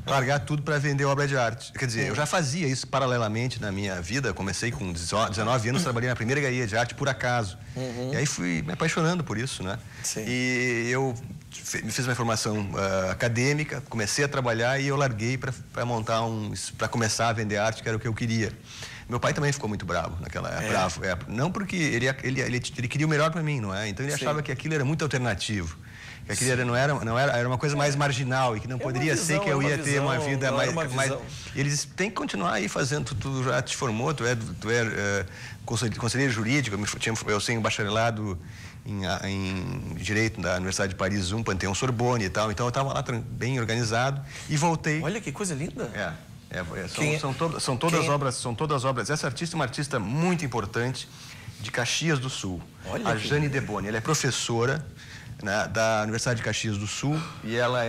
largar tudo para vender obra de arte. Quer dizer, eu já fazia isso paralelamente na minha vida, comecei com 19 anos, trabalhei na primeira galeria de arte por acaso. E aí fui me apaixonando por isso, né? E eu fiz uma formação acadêmica, comecei a trabalhar e eu larguei para montar para começar a vender arte, que era o que eu queria. Meu pai também ficou muito bravo naquela época. Não porque ele queria o melhor para mim, não é? Então ele achava que aquilo era muito alternativo. Que aquilo era uma coisa mais marginal e que não poderia ser que eu ia ter uma vida mais... Eles têm que continuar aí fazendo, tu já te formou, tu é conselheiro jurídico, eu tenho bacharelado em Direito da Universidade de Paris 1, Panteão Sorbonne e tal, então eu estava lá bem organizado e voltei. Olha que coisa linda! São todas obras. Essa artista é uma artista muito importante de Caxias do Sul. A Jane Deboni. Ela é professora, né, da Universidade de Caxias do Sul e ela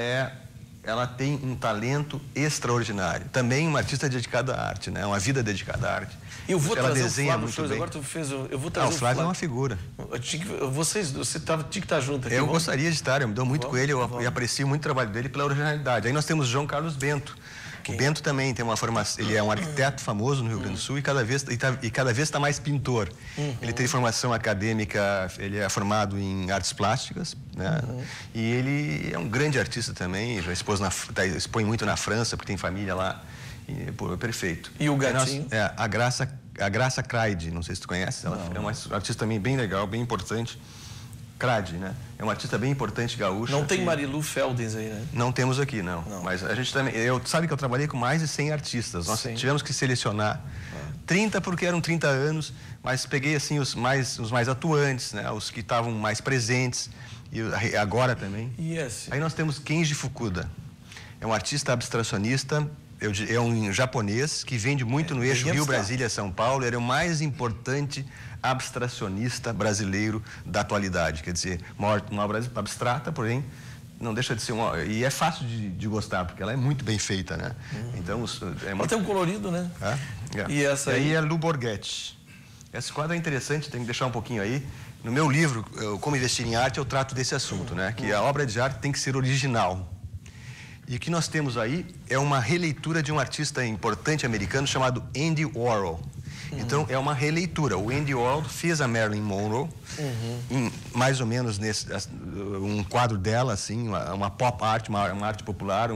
tem um talento extraordinário. Também uma artista dedicada à arte, né? Uma vida dedicada à arte. Eu vou ela trazer desenha o Flávio muito bem. Agora tu fez eu vou trazer o Flávio é uma figura. Você tinha que estar junto aqui. Eu gostaria de estar, eu me dou muito com ele, eu aprecio muito o trabalho dele pela originalidade. Aí nós temos João Carlos Bento. O Bento também tem uma formação, ele é um arquiteto famoso no Rio Grande do Sul e cada vez está mais pintor. Ele tem formação acadêmica, ele é formado em artes plásticas, né? E ele é um grande artista também, já expõe muito na França, porque tem família lá. E, pô, é perfeito. E o gatinho? A Graça Craide, não sei se tu conhece, ela é uma artista também bem legal, bem importante. Craide, né? É uma artista bem importante gaúcha. Não tem Marilu Feldens aí, né? Não temos aqui, não. Mas a gente também... Sabe que eu trabalhei com mais de 100 artistas. Nós tivemos que selecionar 30 porque eram 30 anos, mas peguei, assim, os mais atuantes, né? Os que estavam mais presentes. E agora também. Aí nós temos Kenji Fukuda. É um artista abstracionista, é um japonês que vende muito no eixo Rio, Brasília, São Paulo. Ele é o mais importante abstracionista brasileiro da atualidade. Quer dizer, uma obra abstrata, porém, não deixa de ser uma... E é fácil de gostar, porque ela é muito bem feita, né? Então... Ela tem um colorido, né? E essa aí é Lu Borghetti. Esse quadro é interessante, tem que deixar um pouquinho aí. No meu livro, Como Investir em Arte, eu trato desse assunto, né? Que a obra de arte tem que ser original. E o que nós temos aí é uma releitura de um artista importante americano chamado Andy Warhol. Então, é uma releitura. O Andy Warhol fez a Marilyn Monroe, mais ou menos um quadro dela, assim, uma pop art, uma arte popular,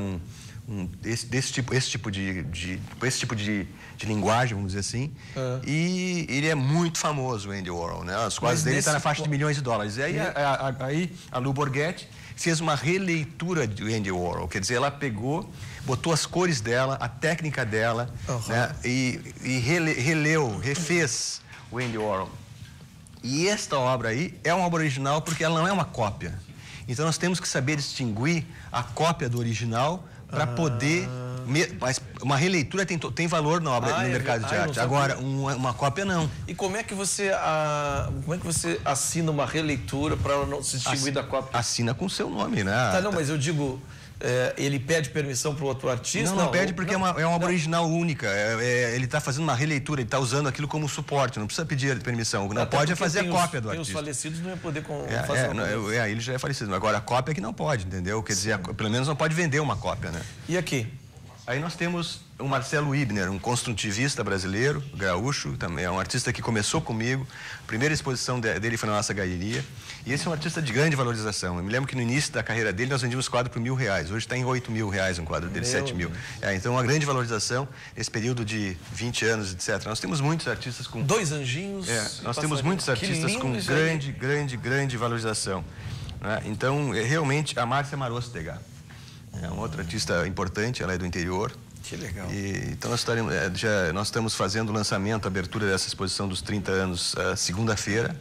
esse tipo de linguagem, vamos dizer assim. E ele é muito famoso, o Andy Warhol, né? Os quadros dele estão na faixa de milhões de dólares. E aí, a Lu Borghetti fez uma releitura do Andy Warhol, quer dizer, ela pegou, botou as cores dela, a técnica dela, né? E refez o Andy Warhol. E esta obra aí é uma obra original porque ela não é uma cópia. Então nós temos que saber distinguir a cópia do original para poder... Mas uma releitura tem valor na obra, no mercado de arte. Agora, uma cópia não. E como é que você assina uma releitura para ela não se distinguir da cópia? Assina com o seu nome, né? Tá, não, mas eu digo, ele pede permissão para o outro artista? Não pede porque é uma obra original única. Ele está fazendo uma releitura, ele está usando aquilo como suporte, não precisa pedir permissão. Não pode fazer a cópia do artista. Os falecidos não iam poder fazer ele já é falecido. Agora, a cópia é que não pode, entendeu? Quer dizer, pelo menos não pode vender uma cópia, né? E aqui? Aí nós temos o Marcelo Ibner, um construtivista brasileiro, gaúcho, também é um artista que começou comigo. A primeira exposição dele foi na nossa galeria. E esse é um artista de grande valorização. Eu me lembro que no início da carreira dele nós vendíamos quadro por R$1.000. Hoje está em R$8.000 um quadro dele, 7.000. Então uma grande valorização, esse período de 20 anos, etc. Nós temos muitos artistas com... Dois anjinhos. Nós temos muitos artistas com grande valorização. Né? Então, realmente, a Márcia Marostega é uma outra artista importante, ela é do interior. Que legal. Então nós estamos fazendo o lançamento, a abertura dessa exposição dos 30 anos, segunda-feira.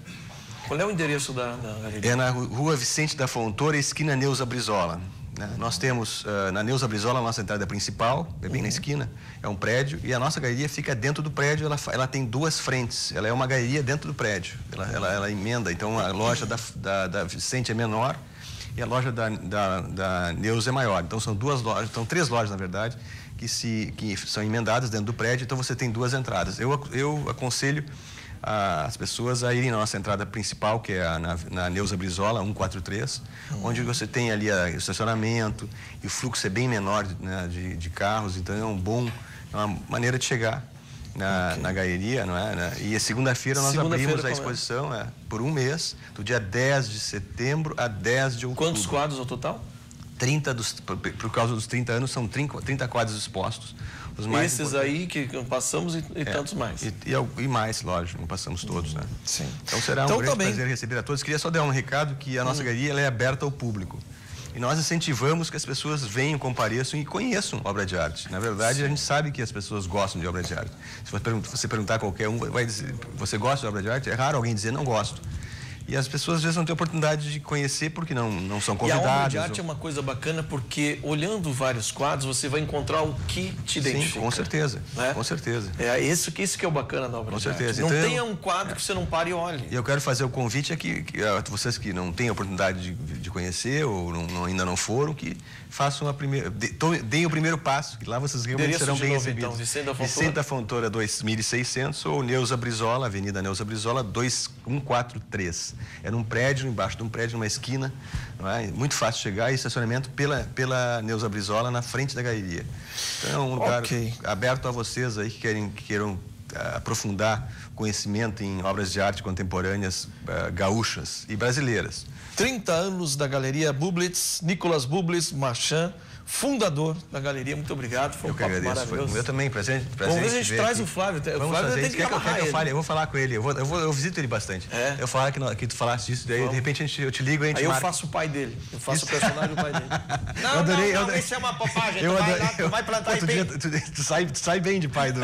Qual é o endereço da galeria? É na Rua Vicente da Fontoura, esquina Neuza Brizola. Nós temos na Neuza Brizola a nossa entrada principal, é bem na esquina, é um prédio, e a nossa galeria fica dentro do prédio, ela tem duas frentes, ela é uma galeria dentro do prédio, ela emenda, então a loja da Vicente é menor, e a loja da Neuza é maior. Então são duas lojas, são três lojas na verdade, que são emendadas dentro do prédio, então você tem duas entradas. Eu aconselho as pessoas a irem na nossa entrada principal, que é na Neuza Brizola, 143, onde você tem ali o estacionamento, e o fluxo é bem menor, né, de carros, então é uma maneira de chegar na galeria, não é? E a segunda-feira nós abrimos a exposição por um mês, do dia 10 de setembro a 10 de outubro. Quantos quadros ao total? 30 por causa dos 30 anos, são 30 quadros expostos. Esses aí que passamos e tantos mais. E mais, lógico, não passamos todos, né? Sim. Então será um grande prazer receber a todos. Queria só dar um recado que a nossa galeria ela é aberta ao público. E nós incentivamos que as pessoas venham, compareçam e conheçam obra de arte. Na verdade, a gente sabe que as pessoas gostam de obra de arte. Se você perguntar a qualquer um, vai dizer, você gosta de obra de arte? É raro alguém dizer não gosto. E as pessoas às vezes não têm oportunidade de conhecer porque não são convidadas. E a obra de arte é uma coisa bacana porque olhando vários quadros você vai encontrar o que te identifica. Sim, com certeza, né? Com certeza. Isso que é o bacana da obra de arte. Com certeza. Não tenha um quadro que você não pare e olhe. E eu quero fazer o convite aqui a vocês que não têm a oportunidade de conhecer ou ainda não foram, que façam deem o primeiro passo, que lá vocês realmente serão bem recebidos. Então, Vicente da Fontoura 2600 ou Neuza Brizola, Avenida Neuza Brizola 2143. É num prédio, embaixo de um prédio, numa esquina, não é? Muito fácil chegar, e estacionamento pela Neuza Brizola na frente da galeria. Então é um lugar aberto a vocês aí que queiram aprofundar conhecimento em obras de arte contemporâneas gaúchas e brasileiras. 30 anos da Galeria Bublitz, Nicolas Bublitz Marchand, fundador da galeria. Muito obrigado, foi um papo maravilhoso. Eu também, presente. Vamos ver se a gente traz o Flávio. O Flávio tem que amarrar ele. Eu vou falar com ele, eu visito ele bastante. Eu falar que tu falaste disso, daí de repente eu te ligo e a gente marca. Eu faço o pai dele, eu faço o personagem do pai dele. Não, isso é uma bobagem, tu vai plantar tu sai bem de pai do...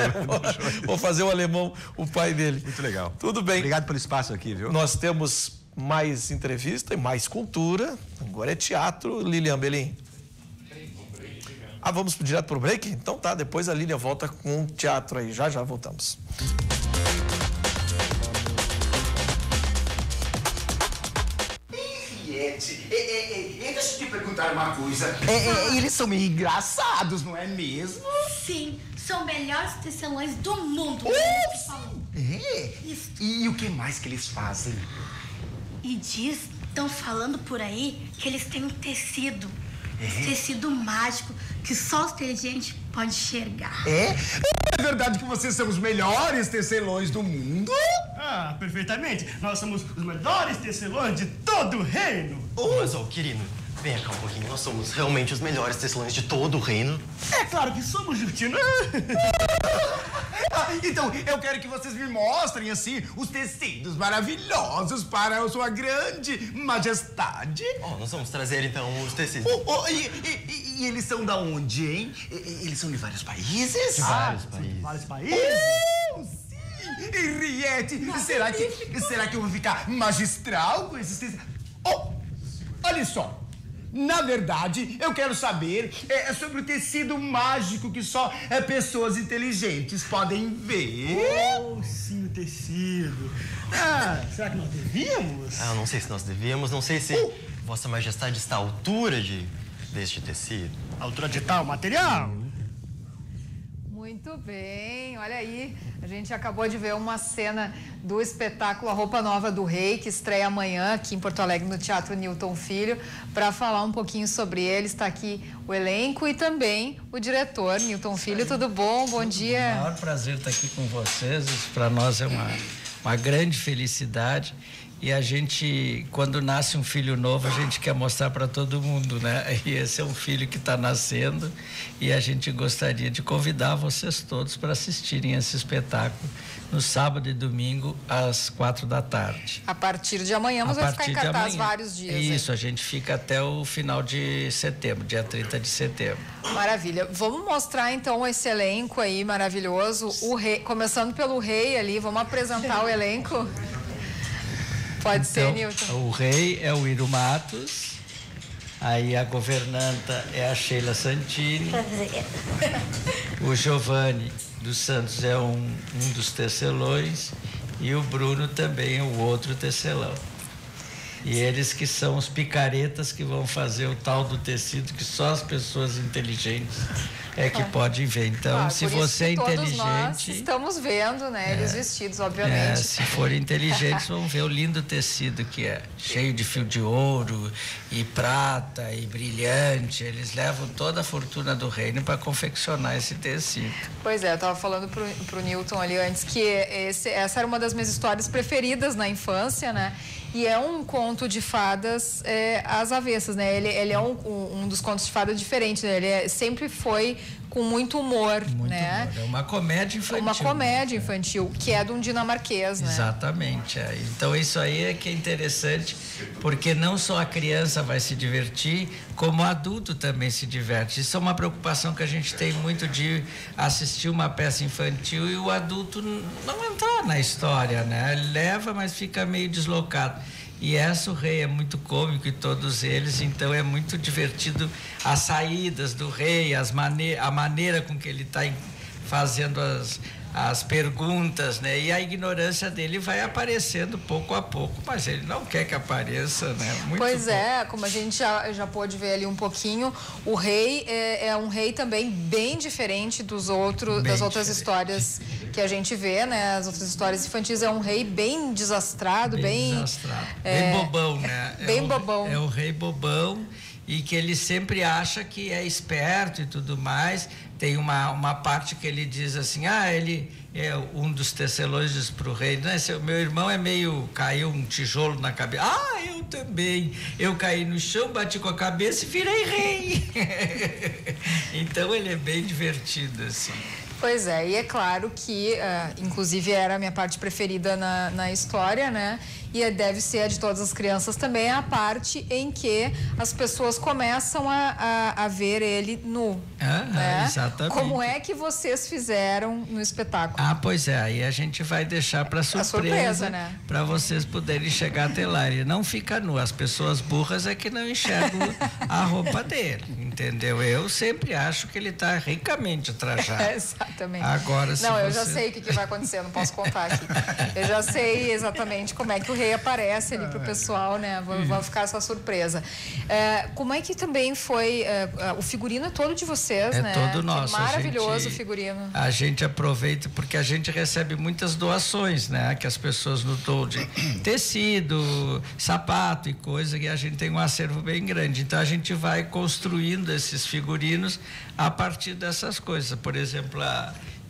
Vou fazer o alemão, o pai dele. Muito legal. Tudo bem. Obrigado pelo espaço aqui, viu? Nós temos mais entrevista e mais cultura. Agora é teatro, Lilian Belim. Vamos direto pro break? Então tá, depois a Lília volta com o teatro aí. Já voltamos. Henriette, deixa eu te perguntar uma coisa. Eles são meio engraçados, não é mesmo? Sim, são melhores tecelões do mundo. Isso. E o que mais que eles fazem? E estão falando por aí que eles têm um tecido. Tecido mágico que só os inteligentes podem enxergar. É verdade que vocês são os melhores tecelões do mundo? Ah, perfeitamente. Nós somos os melhores tecelões de todo o reino. Mas, querido, venha cá um pouquinho. Nós somos realmente os melhores tecelões de todo o reino. É claro que somos, Justino. Então, eu quero que vocês me mostrem, assim, os tecidos maravilhosos para a sua grande majestade. Nós vamos trazer, então, os tecidos. E eles são da onde, hein? Eles são de vários países? De vários países. Vários países? Sim! Henriette, será que eu vou ficar magistral com esses tecidos? Olha só. Na verdade, eu quero saber sobre o tecido mágico que só pessoas inteligentes podem ver. Sim, o tecido. Será que nós devíamos? Eu não sei se nós devíamos, não sei se Vossa Majestade está à altura deste tecido. À altura de tal material? Muito bem, olha aí, a gente acabou de ver uma cena do espetáculo A Roupa Nova do Rei, que estreia amanhã aqui em Porto Alegre no Teatro Newton Filho. Para falar um pouquinho sobre ele, está aqui o elenco e também o diretor, Newton Filho. Tudo bom? Bom dia. É um maior prazer estar aqui com vocês, isso para nós é uma grande felicidade. E a gente, quando nasce um filho novo, a gente quer mostrar para todo mundo, né? E esse é um filho que está nascendo e a gente gostaria de convidar vocês todos para assistirem esse espetáculo no sábado e domingo, às 16h. A partir de amanhã, mas vai ficar em cartaz vários dias. Isso, a gente fica até o final de setembro, dia 30 de setembro. Maravilha. Vamos mostrar, então, esse elenco aí maravilhoso. O rei, começando pelo rei ali, vamos apresentar o elenco? Pode ser, Newton. O rei é o Iro Matos, aí a governanta é a Sheila Santini, o Giovanni dos Santos é um dos tecelões e o Bruno também é o outro tecelão. E eles que são os picaretas que vão fazer o tal do tecido que só as pessoas inteligentes que podem ver. Então, se você é inteligente... Nós estamos vendo, né? Eles vestidos, obviamente. Se forem inteligentes, vão ver o lindo tecido que é. Cheio de fio de ouro e prata e brilhante. Eles levam toda a fortuna do reino para confeccionar esse tecido. Pois é, eu estava falando pro Newton ali antes que essa era uma das minhas histórias preferidas na infância, né? E é um conto de fadas às avessas, né? Ele é um dos contos de fadas diferentes, né? Ele sempre foi com muito humor, né? Humor. É uma comédia infantil. Uma comédia infantil, que é de um dinamarquês, né? Exatamente. Então, isso aí é que é interessante, porque não só a criança vai se divertir, como o adulto também se diverte. Isso é uma preocupação que a gente tem muito de assistir uma peça infantil e o adulto não entrar na história, né? Ele leva, mas fica meio deslocado. E o rei é muito cômico e todos eles, então é muito divertido as saídas do rei, a maneira com que ele está fazendo as perguntas, né? E a ignorância dele vai aparecendo pouco a pouco, mas ele não quer que apareça, né? Pois é, como a gente já pôde ver ali um pouquinho, o rei é um rei também bem diferente das outras histórias que a gente vê, né? As outras histórias infantis, é um rei bem desastrado, bem bobão, né? Bem bobão. É o rei bobão e que ele sempre acha que é esperto e tudo mais. Tem uma parte que ele diz assim, ele é um dos tecelões, diz pro rei, né? Meu irmão caiu um tijolo na cabeça. Eu também. Eu caí no chão, bati com a cabeça e virei rei. Então ele é bem divertido, assim. Pois é, e é claro que, inclusive era a minha parte preferida na história, né? E deve ser a de todas as crianças também, a parte em que as pessoas começam a ver ele nu. Né? Exatamente. Como é que vocês fizeram no espetáculo? Pois é, aí a gente vai deixar para surpresa, né? Para vocês poderem chegar até lá. Ele não fica nu, as pessoas burras é que não enxergam a roupa dele, entendeu? entendeu? Eu sempre acho que ele está ricamente trajado. Exatamente. Agora, não, eu já sei o que vai acontecer, não posso contar aqui. Eu já sei exatamente como é que o rei aparece ali pro pessoal, né? Vão ficar essa surpresa. Como é que também foi, o figurino é todo de vocês, né? É todo nosso. Que maravilhoso o figurino. A gente aproveita porque a gente recebe muitas doações, né? Que as pessoas nos dão de tecido, sapato e coisa, e a gente tem um acervo bem grande. Então a gente vai construindo esses figurinos a partir dessas coisas. Por exemplo,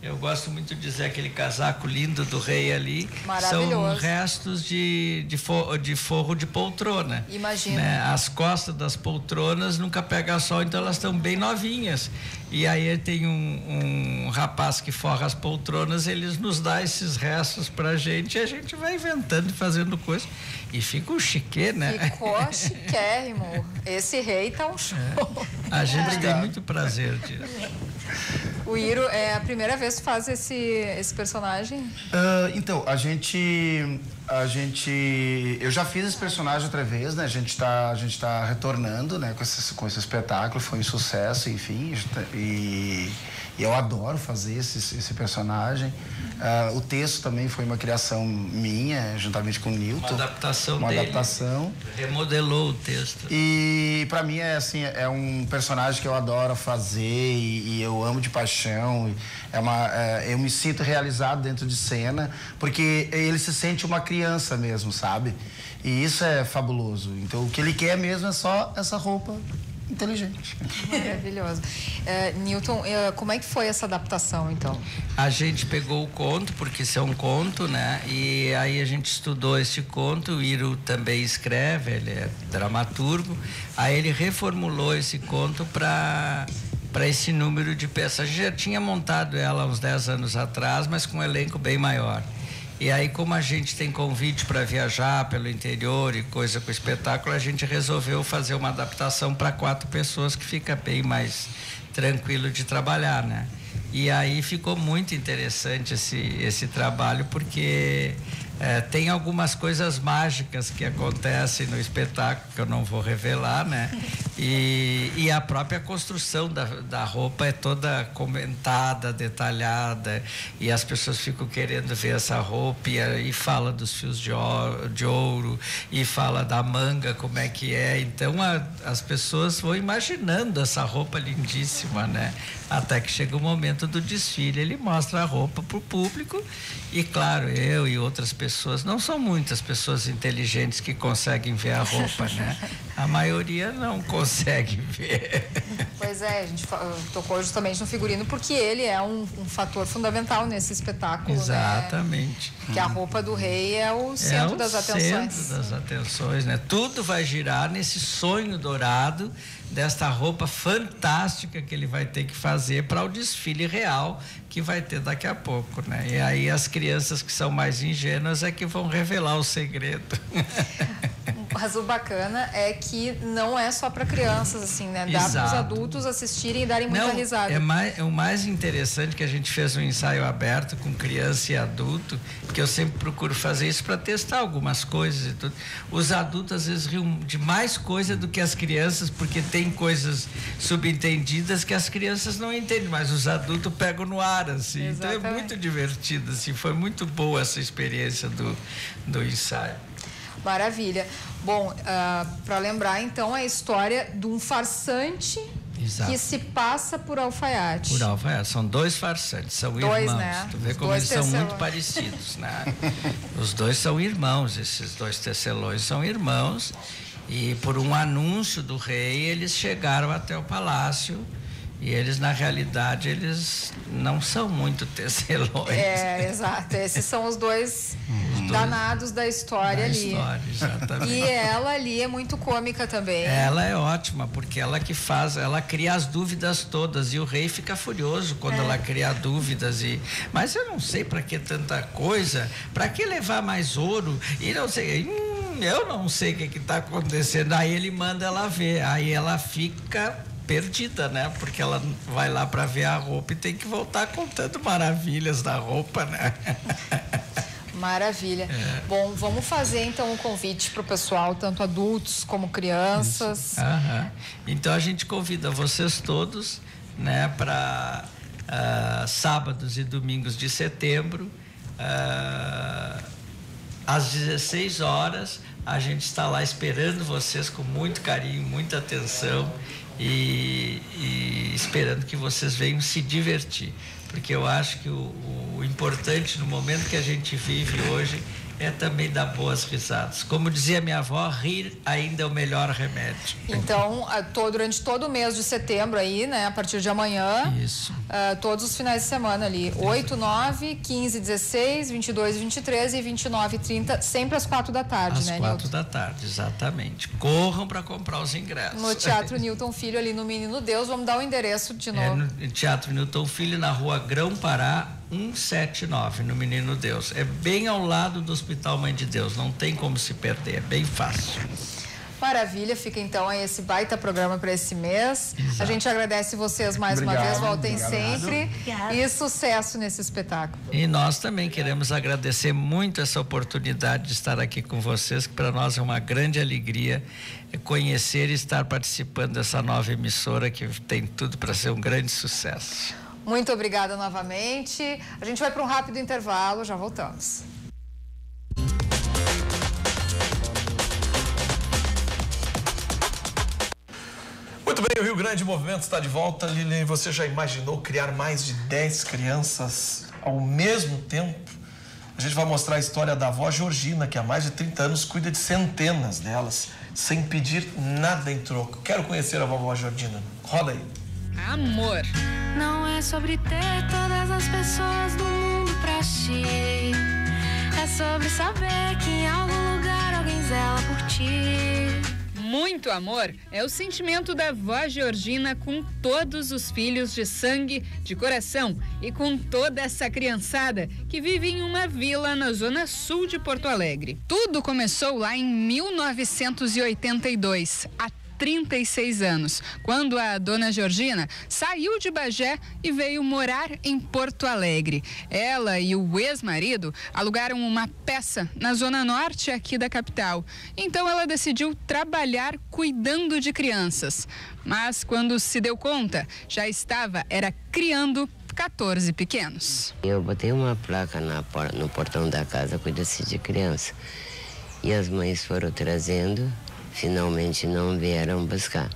eu gosto muito de dizer aquele casaco lindo do rei ali. São restos de forro de poltrona. Imagina. Né? As costas das poltronas nunca pega sol, então elas estão bem novinhas. E aí tem um rapaz que forra as poltronas, eles nos dá esses restos pra gente e a gente vai inventando e fazendo coisa. E fica um chique, né? Ficou chiquérrimo. Esse rei tá um show. A gente tem muito prazer disso. O Iro, é a primeira vez que faz esse personagem? Então, eu já fiz esse personagem outra vez, né? A gente tá retornando, né? Com esse espetáculo, foi um sucesso, enfim, e eu adoro fazer esse personagem. O texto também foi uma criação minha, juntamente com o Newton. Uma adaptação Uma dele. adaptação. Remodelou o texto. E para mim é um personagem que eu adoro fazer e eu amo de paixão. Eu me sinto realizado dentro de cena, porque ele se sente uma criança mesmo, sabe? E isso é fabuloso. Então o que ele quer mesmo é só essa roupa inteligente. Maravilhoso. Newton, como é que foi essa adaptação, então? A gente pegou o conto, porque isso é um conto, né? E aí a gente estudou esse conto, o Iro também escreve, ele é dramaturgo. Aí ele reformulou esse conto para esse número de peças. A gente já tinha montado ela uns 10 anos atrás, mas com um elenco bem maior. E aí, como a gente tem convite para viajar pelo interior e coisa com o espetáculo, a gente resolveu fazer uma adaptação para 4 pessoas, que fica bem mais tranquilo de trabalhar, né? E aí ficou muito interessante esse trabalho, porque tem algumas coisas mágicas que acontecem no espetáculo, que eu não vou revelar, né? E a própria construção da roupa é toda comentada, detalhada, e as pessoas ficam querendo ver essa roupa, e fala dos fios de ouro, e fala da manga, como é que é. Então as pessoas vão imaginando essa roupa lindíssima, né? Até que chega o momento do desfile, ele mostra a roupa para o público, e claro, eu e outras pessoas, não são muitas pessoas inteligentes que conseguem ver a roupa, né? A maioria não consegue ver. Pois é, a gente tocou justamente no figurino porque ele é um fator fundamental nesse espetáculo. Exatamente. Né? Que a roupa do rei é o centro das atenções. Centro das atenções, né? Tudo vai girar nesse sonho dourado desta roupa fantástica que ele vai ter que fazer para o desfile real que vai ter daqui a pouco, né? E aí as crianças que são mais ingênuas é que vão revelar o segredo. Mas o bacana é que não é só para crianças, assim, né? Dá para os adultos assistirem e darem muita risada. É o mais interessante que a gente fez um ensaio aberto com criança e adulto, porque eu sempre procuro fazer isso para testar algumas coisas e tudo. Os adultos às vezes riam de mais coisa do que as crianças, porque tem coisas subentendidas que as crianças não entendem, mas os adultos pegam no ar, assim. Exatamente. Então é muito divertido, assim. Foi muito boa essa experiência do ensaio. Maravilha. Bom, para lembrar então a história de um farsante. Exato. Que se passa por alfaiate. Por alfaiate. São 2 farsantes, são irmãos. Né? Tu vê como eles são muito parecidos, né? Os 2 são irmãos, esses 2 tecelões são irmãos. E por um anúncio do rei, eles chegaram até o palácio. E eles, na realidade, eles não são muito tecelões. Exato. Esses são os dois danados da história ali. Exatamente. E ela ali é muito cômica também. Ela é ótima, porque ela cria as dúvidas todas. E o rei fica furioso quando ela cria dúvidas. Mas eu não sei para que tanta coisa, para que levar mais ouro? E não sei. Eu não sei o que está acontecendo. Aí ele manda ela ver. Aí ela fica perdida, né? Porque ela vai lá para ver a roupa e tem que voltar contando maravilhas da roupa, né? Maravilha. Bom, vamos fazer então um convite para o pessoal, tanto adultos como crianças. Então a gente convida vocês todos, né, para sábados e domingos de setembro, às 16 horas, a gente está lá esperando vocês com muito carinho, muita atenção e esperando que vocês venham se divertir. Porque eu acho que o importante no momento que a gente vive hoje é também dar boas risadas. Como dizia minha avó, rir ainda é o melhor remédio. Então, durante todo o mês de setembro aí, né, a partir de amanhã, todos os finais de semana ali, 8, 9, 15, 16, 22, 23 e 29 e 30, sempre às 4 da tarde, né, Nilton? Às 4 da tarde, exatamente. Corram para comprar os ingressos. No Teatro Nilton Filho, ali no Menino Deus, vamos dar o endereço de novo. No Teatro Nilton Filho, na rua Grão-Pará, 179, no Menino Deus. É bem ao lado do Hospital Mãe de Deus, não tem como se perder, é bem fácil. Maravilha, fica então aí esse baita programa para esse mês. A gente agradece vocês mais uma vez, voltem sempre. E sucesso nesse espetáculo. E nós também queremos agradecer muito essa oportunidade de estar aqui com vocês, que para nós é uma grande alegria conhecer e estar participando dessa nova emissora que tem tudo para ser um grande sucesso. Muito obrigada novamente. A gente vai para um rápido intervalo, já voltamos. Muito bem, o Rio Grande Movimento está de volta. Lilian, você já imaginou criar mais de 10 crianças ao mesmo tempo? A gente vai mostrar a história da avó Georgina, que há mais de 30 anos cuida de centenas delas, sem pedir nada em troco. Quero conhecer a vovó Georgina. Roda aí. Amor. Não é sobre ter todas as pessoas do mundo pra ti. É sobre saber que em algum lugar alguém zela por ti. Muito amor é o sentimento da vó Georgina com todos os filhos de sangue, de coração e com toda essa criançada que vive em uma vila na zona sul de Porto Alegre. Tudo começou lá em 1982, há 36 anos, quando a dona Georgina saiu de Bagé e veio morar em Porto Alegre. Ela e o ex-marido alugaram uma peça na zona norte aqui da capital. Então ela decidiu trabalhar cuidando de crianças. Mas quando se deu conta, já era criando 14 pequenos. Eu botei uma placa no portão da casa, cuida-se de criança. E as mães foram trazendo. Finalmente não vieram buscar.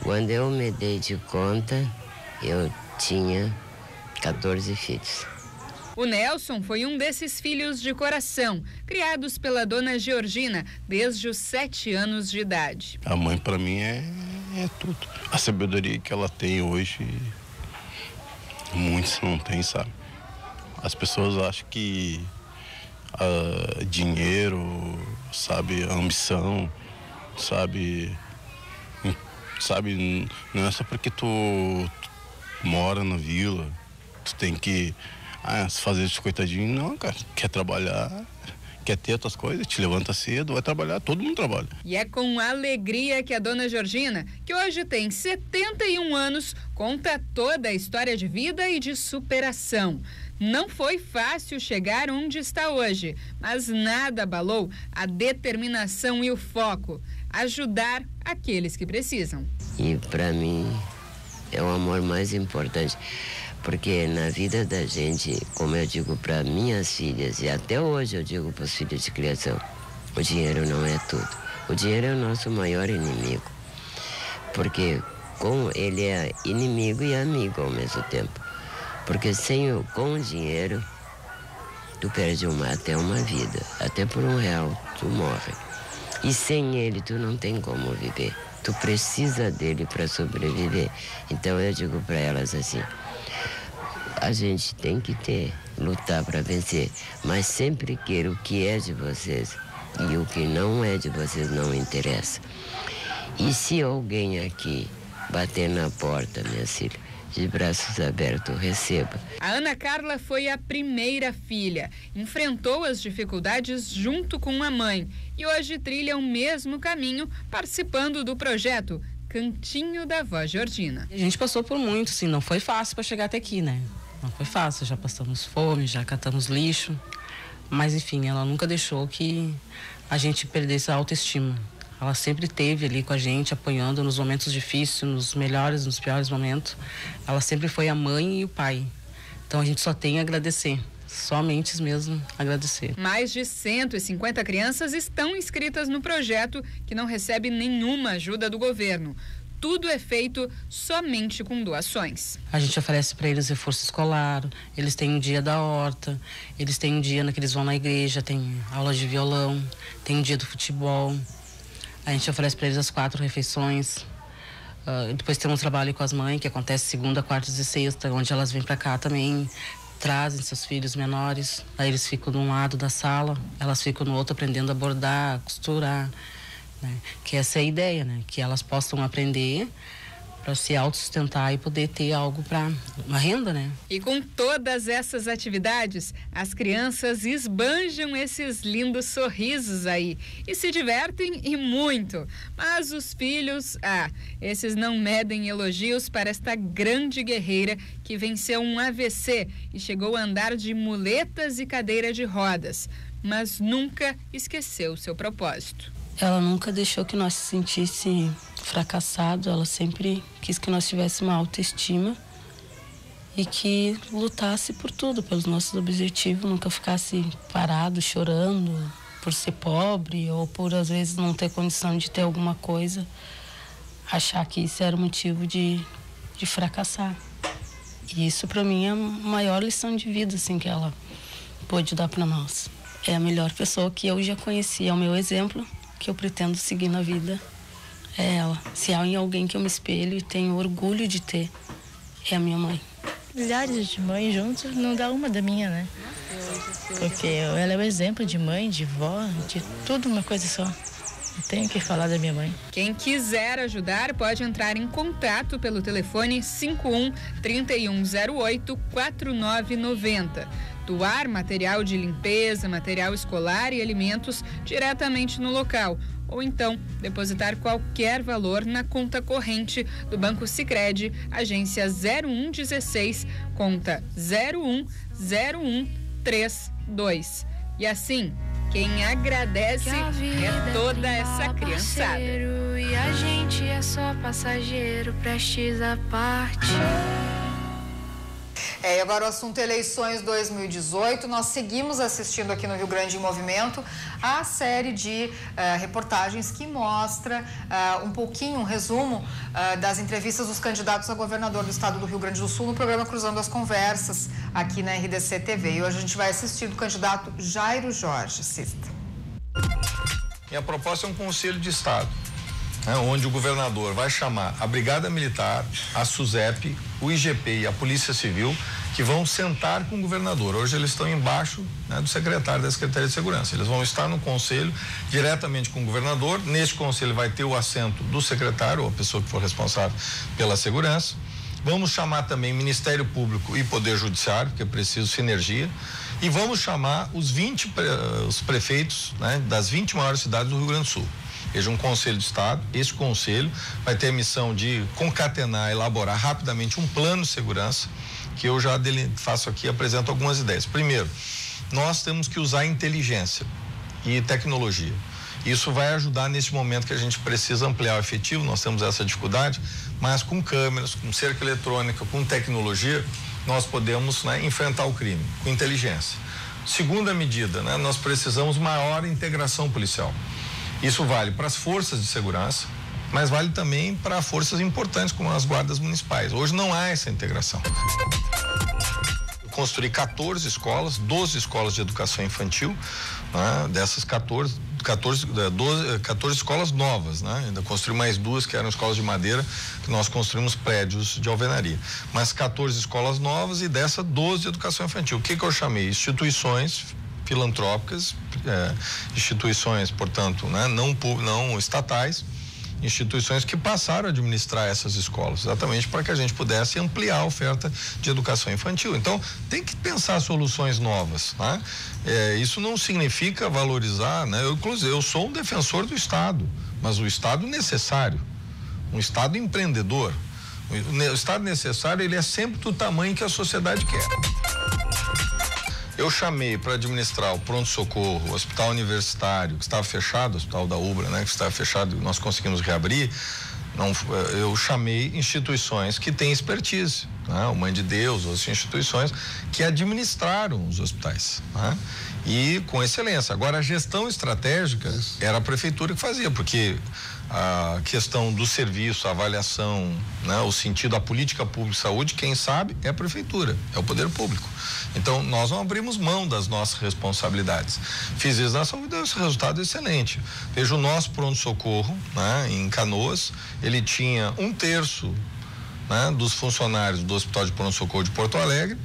Quando eu me dei de conta, eu tinha 14 filhos. O Nelson foi um desses filhos de coração, criados pela dona Georgina desde os 7 anos de idade. A mãe, para mim, é tudo. A sabedoria que ela tem hoje, muitos não têm, sabe? As pessoas acham que dinheiro, sabe, ambição, sabe, não é só porque tu mora na vila, tu tem que fazer esse coitadinho. Não, cara, quer trabalhar, quer ter outras coisas, te levanta cedo, vai trabalhar, todo mundo trabalha. E é com alegria que a dona Georgina, que hoje tem 71 anos, conta toda a história de vida e de superação. Não foi fácil chegar onde está hoje, mas nada abalou a determinação e o foco, ajudar aqueles que precisam. E para mim é o amor mais importante, porque na vida da gente, como eu digo para minhas filhas, e até hoje eu digo para os filhos de criação, o dinheiro não é tudo. O dinheiro é o nosso maior inimigo, porque ele é inimigo e amigo ao mesmo tempo. Porque com o dinheiro, tu perde até uma vida. Até por R$1 tu morre. E sem ele, tu não tem como viver. Tu precisa dele para sobreviver. Então eu digo para elas assim, a gente tem que lutar para vencer. Mas sempre queira o que é de vocês. E o que não é de vocês não interessa. E se alguém aqui bater na porta, minha filha, de braços abertos, receba. A Ana Carla foi a primeira filha. Enfrentou as dificuldades junto com a mãe e hoje trilha o mesmo caminho, participando do projeto Cantinho da Vó Georgina. A gente passou por muito, sim, não foi fácil para chegar até aqui, né? Não foi fácil, já passamos fome, já catamos lixo, Mas, enfim, ela nunca deixou que a gente perdesse a autoestima. Ela sempre esteve ali com a gente, apoiando nos momentos difíceis, nos melhores, nos piores momentos. Ela sempre foi a mãe e o pai. Então a gente só tem a agradecer, somente mesmo agradecer. Mais de 150 crianças estão inscritas no projeto, que não recebe nenhuma ajuda do governo. Tudo é feito somente com doações. A gente oferece para eles reforço escolar, eles têm um dia da horta, eles têm um dia que eles vão na igreja, tem aula de violão, tem um dia do futebol. A gente oferece para eles as 4 refeições. Depois tem um trabalho com as mães, que acontece segunda, quarta e sexta, onde elas vêm para cá também, trazem seus filhos menores. Aí eles ficam de um lado da sala, elas ficam no outro aprendendo a bordar, a costurar. Né? Que essa é a ideia, né? Que elas possam aprender para se autossustentar e poder ter algo para uma renda, né? E com todas essas atividades, as crianças esbanjam esses lindos sorrisos aí e se divertem e muito. Mas os filhos, esses não medem elogios para esta grande guerreira que venceu um AVC e chegou a andar de muletas e cadeira de rodas, mas nunca esqueceu seu propósito. Ela nunca deixou que nós se sentisse fracassado, ela sempre quis que nós tivéssemos uma autoestima e que lutasse por tudo, pelos nossos objetivos, nunca ficasse parado, chorando por ser pobre ou por, às vezes, não ter condição de ter alguma coisa, achar que isso era motivo de fracassar. E isso, para mim, é a maior lição de vida, assim, que ela pôde dar para nós. É a melhor pessoa que eu já conheci, é o meu exemplo, que eu pretendo seguir na vida, é ela. Se há em alguém que eu me espelho e tenho orgulho de ter, é a minha mãe. Milhares de mães juntos, não dá uma da minha, né? Porque ela é o exemplo de mãe, de vó, de tudo uma coisa só. Eu tenho que falar da minha mãe. Quem quiser ajudar pode entrar em contato pelo telefone 51 3108 4990. Doar material de limpeza, material escolar e alimentos diretamente no local, ou então depositar qualquer valor na conta corrente do Banco Sicredi, agência 0116, conta 010132. E assim, quem agradece é toda essa criançada. E a gente é só passageiro, prestes à parte. E agora o assunto eleições 2018, nós seguimos assistindo aqui no Rio Grande em Movimento a série de reportagens que mostra um resumo das entrevistas dos candidatos a governador do estado do Rio Grande do Sul no programa Cruzando as Conversas, aqui na RDC TV. E hoje a gente vai assistir do candidato Jairo Jorge. Assista. Minha proposta é um conselho de estado, onde o governador vai chamar a Brigada Militar, a SUSEP, o IGP e a Polícia Civil, que vão sentar com o governador. Hoje eles estão embaixo do secretário da Secretaria de Segurança. Eles vão estar no conselho diretamente com o governador. Neste conselho vai ter o assento do secretário, ou a pessoa que for responsável pela segurança. Vamos chamar também Ministério Público e Poder Judiciário, porque é preciso sinergia. E vamos chamar os prefeitos, das 20 maiores cidades do Rio Grande do Sul. Veja, um conselho de estado. Esse conselho vai ter a missão de concatenar, elaborar rapidamente um plano de segurança, que eu já faço aqui, apresento algumas ideias. Primeiro, nós temos que usar inteligência e tecnologia. Isso vai ajudar nesse momento que a gente precisa ampliar o efetivo, nós temos essa dificuldade, mas com câmeras, com cerca eletrônica, com tecnologia, nós podemos enfrentar o crime, com inteligência. Segunda medida, nós precisamos maior integração policial. Isso vale para as forças de segurança, mas vale também para forças importantes como as guardas municipais. Hoje não há essa integração. Construí 14 escolas, 12 escolas de educação infantil, dessas 14 escolas novas, ainda construí mais 2 que eram escolas de madeira, que nós construímos prédios de alvenaria, mas 14 escolas novas e dessa 12 de educação infantil. O que eu chamei? Instituições filantrópicas, instituições, portanto, não estatais, instituições que passaram a administrar essas escolas, exatamente para que a gente pudesse ampliar a oferta de educação infantil. Então, tem que pensar soluções novas, isso não significa valorizar, inclusive, eu sou um defensor do Estado, mas o Estado necessário, um Estado empreendedor. O Estado necessário, ele é sempre do tamanho que a sociedade quer. Eu chamei para administrar o pronto-socorro, o hospital universitário, que estava fechado, o hospital da Ubra, né, que estava fechado, nós conseguimos reabrir. Eu chamei instituições que têm expertise, né? O Mãe de Deus, outras instituições que administraram os hospitais, né? E com excelência. Agora, a gestão estratégica era a prefeitura que fazia, porque a questão do serviço, a avaliação, né, o sentido, a política pública de saúde, quem sabe é a prefeitura, é o poder público. Então, nós não abrimos mão das nossas responsabilidades. Fiz isso na saúde e deu esse resultado excelente. Veja o nosso pronto-socorro, né, em Canoas, ele tinha 1/3, né, dos funcionários do Hospital de Pronto-Socorro de Porto Alegre,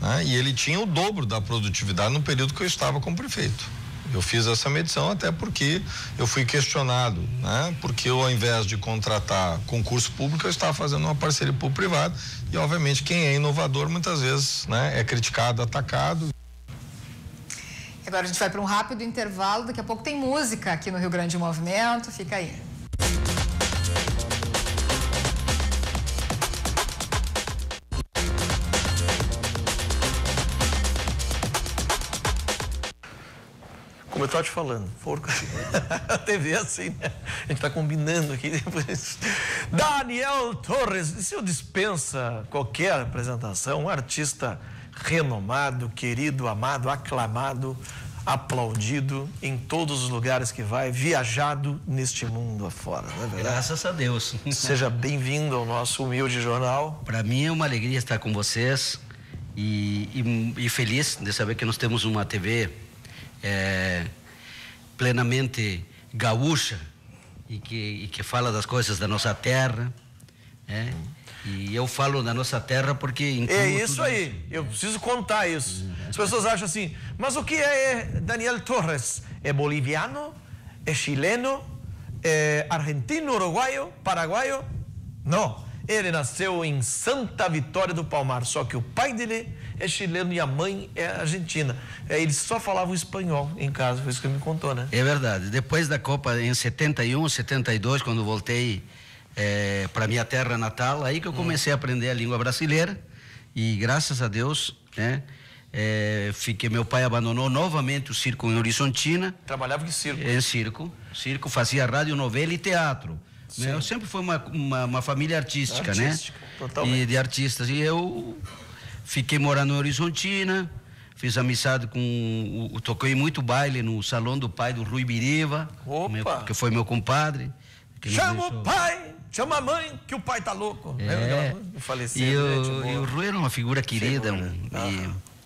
né, e ele tinha o dobro da produtividade no período que eu estava como prefeito. Eu fiz essa medição até porque eu fui questionado, né? Porque eu, ao invés de contratar concurso público, eu estava fazendo uma parceria público-privada e, obviamente, quem é inovador muitas vezes, né, é criticado, atacado. Agora a gente vai para um rápido intervalo, daqui a pouco tem música aqui no Rio Grande em Movimento, fica aí. Como eu estava te falando, a TV é assim, né? A gente está combinando aqui depois. Daniel Torres, o senhor dispensa qualquer apresentação, um artista renomado, querido, amado, aclamado, aplaudido em todos os lugares que vai, viajado neste mundo afora, não é verdade? Graças a Deus. Seja bem-vindo ao nosso humilde jornal. Para mim é uma alegria estar com vocês e feliz de saber que nós temos uma TV plenamente gaúcha e que fala das coisas da nossa terra, e eu falo da nossa terra porque é isso aí, eu preciso contar isso. As pessoas acham assim, mas o que é Daniel Torres? É boliviano? É chileno? É argentino, uruguaio, paraguaio? Não, ele nasceu em Santa Vitória do Palmar, só que o pai dele é chileno e a mãe é argentina. Eles só falavam espanhol em casa, foi isso que ele me contou, né? É verdade. Depois da Copa em 71, 72, quando voltei para minha terra natal, aí que eu comecei a aprender a língua brasileira e graças a Deus, né? Meu pai abandonou novamente o circo em Horizontina. Trabalhava em circo? Em circo, fazia rádio, novela e teatro. Né? Eu sempre fui uma família artística, né? Totalmente. E de artistas. E eu fiquei morando em Horizontina, fiz amizade toquei muito baile no salão do pai do Rui Biriva, que foi meu compadre. Chama o pai, chama a mãe, que o pai tá louco. E o Rui era uma figura querida.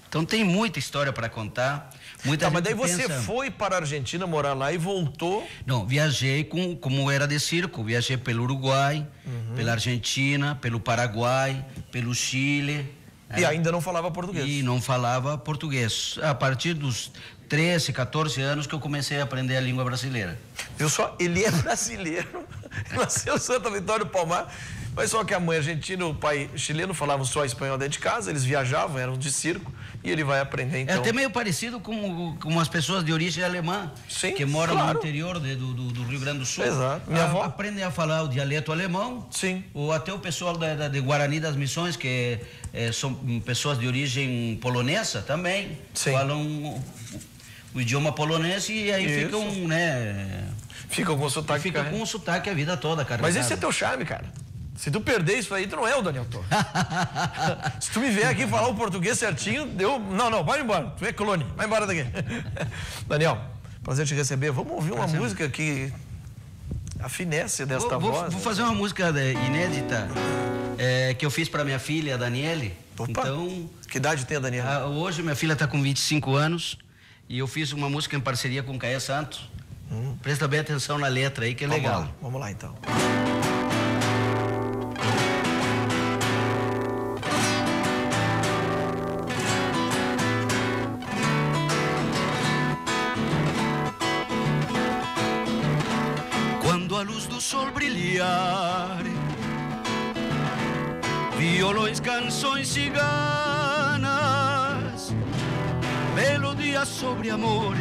Então tem muita história para contar. Mas daí você foi para a Argentina morar lá e voltou? Não, viajei como era de circo, viajei pelo Uruguai, pela Argentina, pelo Paraguai, pelo Chile. E ainda não falava português? E não falava português. A partir dos 13, 14 anos que eu comecei a aprender a língua brasileira. Viu só? Ele é brasileiro, nasceu em Santa Vitória do Palmar, mas só que a mãe argentina, o pai chileno falavam só espanhol dentro de casa, eles viajavam, eram de circo, e ele vai aprender então. É até meio parecido com as pessoas de origem alemã, que moram no interior do Rio Grande do Sul. Exato. Minha avó aprendem a falar o dialeto alemão. Sim. Ou até o pessoal de Guarani das Missões, que são pessoas de origem polonesa também. Sim. Falam o idioma polonês e aí ficam, né? Ficam com sotaque. Ficam com sotaque a vida toda, cara. Mas esse é teu charme, cara. Se tu perder isso aí, tu não é o Daniel Torres. Se tu me vier aqui falar o português certinho, não, vai embora. Tu é clone, vai embora daqui. Daniel, prazer te receber. Vamos ouvir uma música que afinece desta voz. Vou fazer uma música inédita que eu fiz para minha filha, a Daniele. Opa, então, que idade tem a Daniele? Hoje minha filha está com 25 anos e eu fiz uma música em parceria com Caia Santos. Presta bem atenção na letra aí, que é legal. Vamos lá então. Quando a luz do sol brilhar, violões, canções ciganas, melodia sobre amor,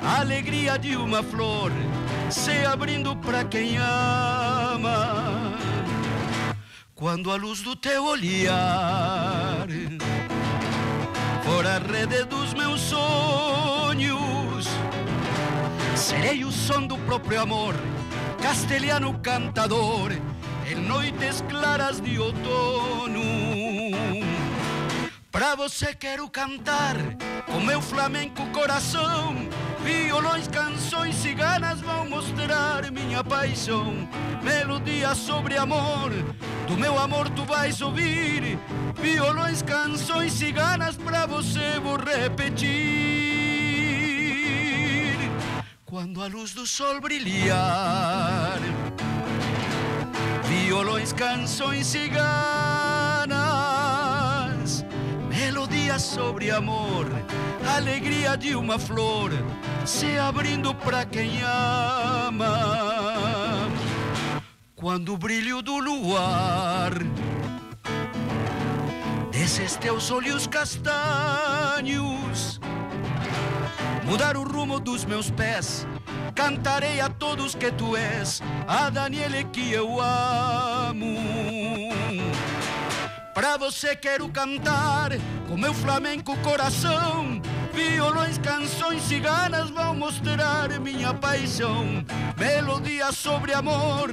alegria de uma flor se abrindo para quem ama. Quando a luz do teu olhar por a rede dos meus sonhos. Serei o som do próprio amor, castelhano cantador, em noites claras de outono. Pra você quero cantar com meu flamenco coração. Violões, canções ciganas vão mostrar minha paixão. Melodia sobre amor, do meu amor tu vais ouvir. Violões, canções ciganas pra você vou repetir. Quando a luz do sol brilhar, violões, canções ciganas, melodia sobre amor, alegria de uma flor se abrindo pra quem ama. Quando o brilho do luar desses teus olhos castanhos mudar o rumo dos meus pés, cantarei a todos que tu és a Daniele que eu amo. Pra você quero cantar com meu flamenco coração. Violões, canções ciganas vão mostrar minha paixão. Melodia sobre amor,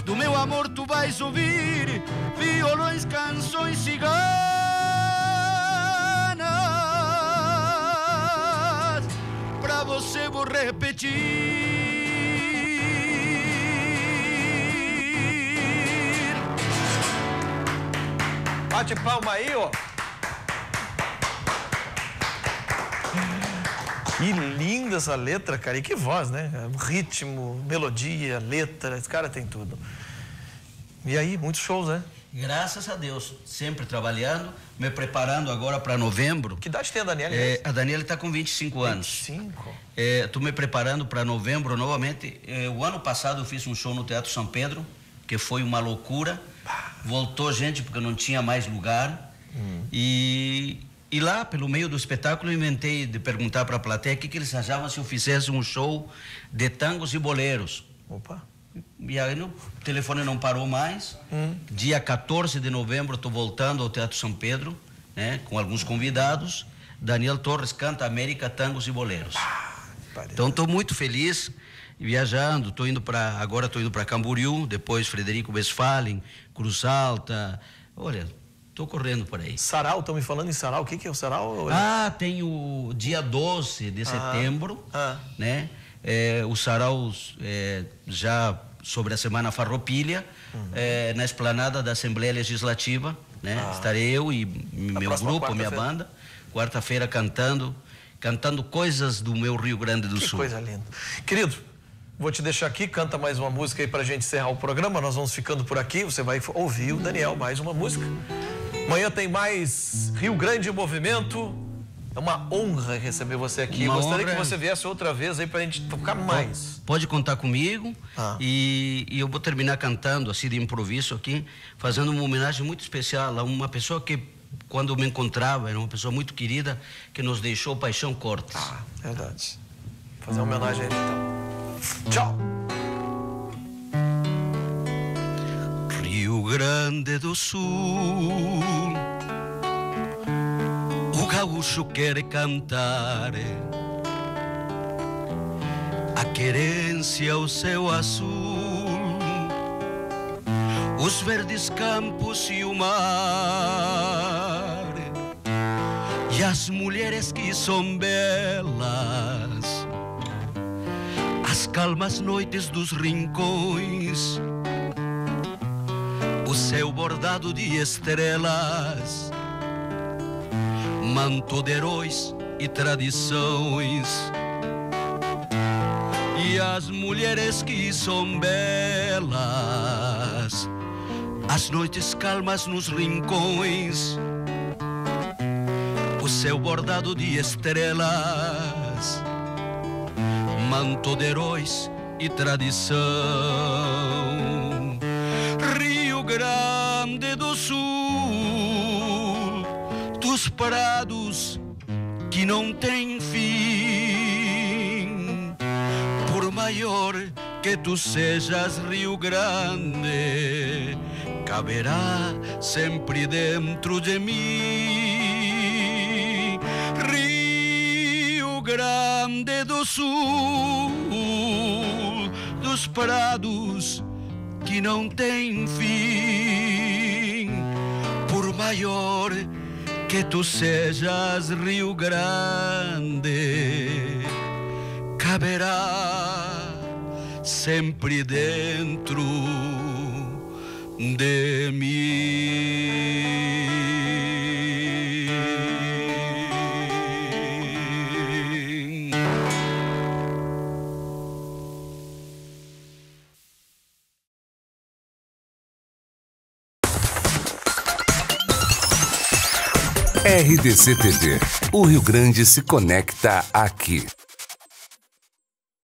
do meu amor tu vais ouvir. Violões, canções ciganas, pra você vou repetir. Bate palma aí, ó. Que linda essa letra, cara. E que voz, né? Ritmo, melodia, letra. Esse cara tem tudo. E aí, muitos shows, né? Graças a Deus. Sempre trabalhando, me preparando agora para novembro. Que idade tem a Daniela? A Daniela está com 25 anos. 25? Estou me preparando para novembro novamente. O ano passado eu fiz um show no Teatro São Pedro, que foi uma loucura. Voltou gente porque não tinha mais lugar. E lá, pelo meio do espetáculo, eu inventei de perguntar para a plateia o que eles achavam se eu fizesse um show de tangos e boleros. Opa! E aí o telefone não parou mais. Dia 14 de novembro estou voltando ao Teatro São Pedro, né, com alguns convidados. Daniel Torres canta América, tangos e boleros. Então estou muito feliz viajando. Agora estou indo para Camboriú, depois Frederico Westphalen, Cruz Alta. Olha, estou correndo por aí. Sarau, estão me falando em sarau. O que é o sarau? Tem o dia 12 de setembro, né? Os saraus já sobre a Semana Farroupilha, na esplanada da Assembleia Legislativa, né? Estarei eu e meu grupo, minha banda, quarta-feira cantando coisas do meu Rio Grande do Sul. Que coisa linda. Querido, vou te deixar aqui, canta mais uma música aí pra gente encerrar o programa. Nós vamos ficando por aqui, você vai ouvir o Daniel, mais uma música. Amanhã tem mais Rio Grande em Movimento. É uma honra receber você aqui. Gostaria que você viesse outra vez aí pra gente tocar mais. Pode contar comigo. E eu vou terminar cantando, assim, de improviso aqui, fazendo uma homenagem muito especial a uma pessoa que, quando me encontrava, era uma pessoa muito querida, que nos deixou, Paixão Cortes. Verdade. Fazer uma homenagem a ele, então. Tchau. Rio Grande do Sul, o gaúcho quer cantar a querência, o céu azul, os verdes campos e o mar, e as mulheres que são belas, as calmas noites dos rincões, o céu bordado de estrelas, manto de heróis e tradições, e as mulheres que são belas, as noites calmas nos rincões, o céu bordado de estrelas, manto de heróis e tradição. Rio Grande do Sul, dos prados que não têm fim, por maior que tu sejas, Rio Grande, caberá sempre dentro de mim. Grande do Sul, dos prados que não tem fim. Por maior que tu sejas, Rio Grande, caberá sempre dentro de mim. RDC TV. O Rio Grande se conecta aqui.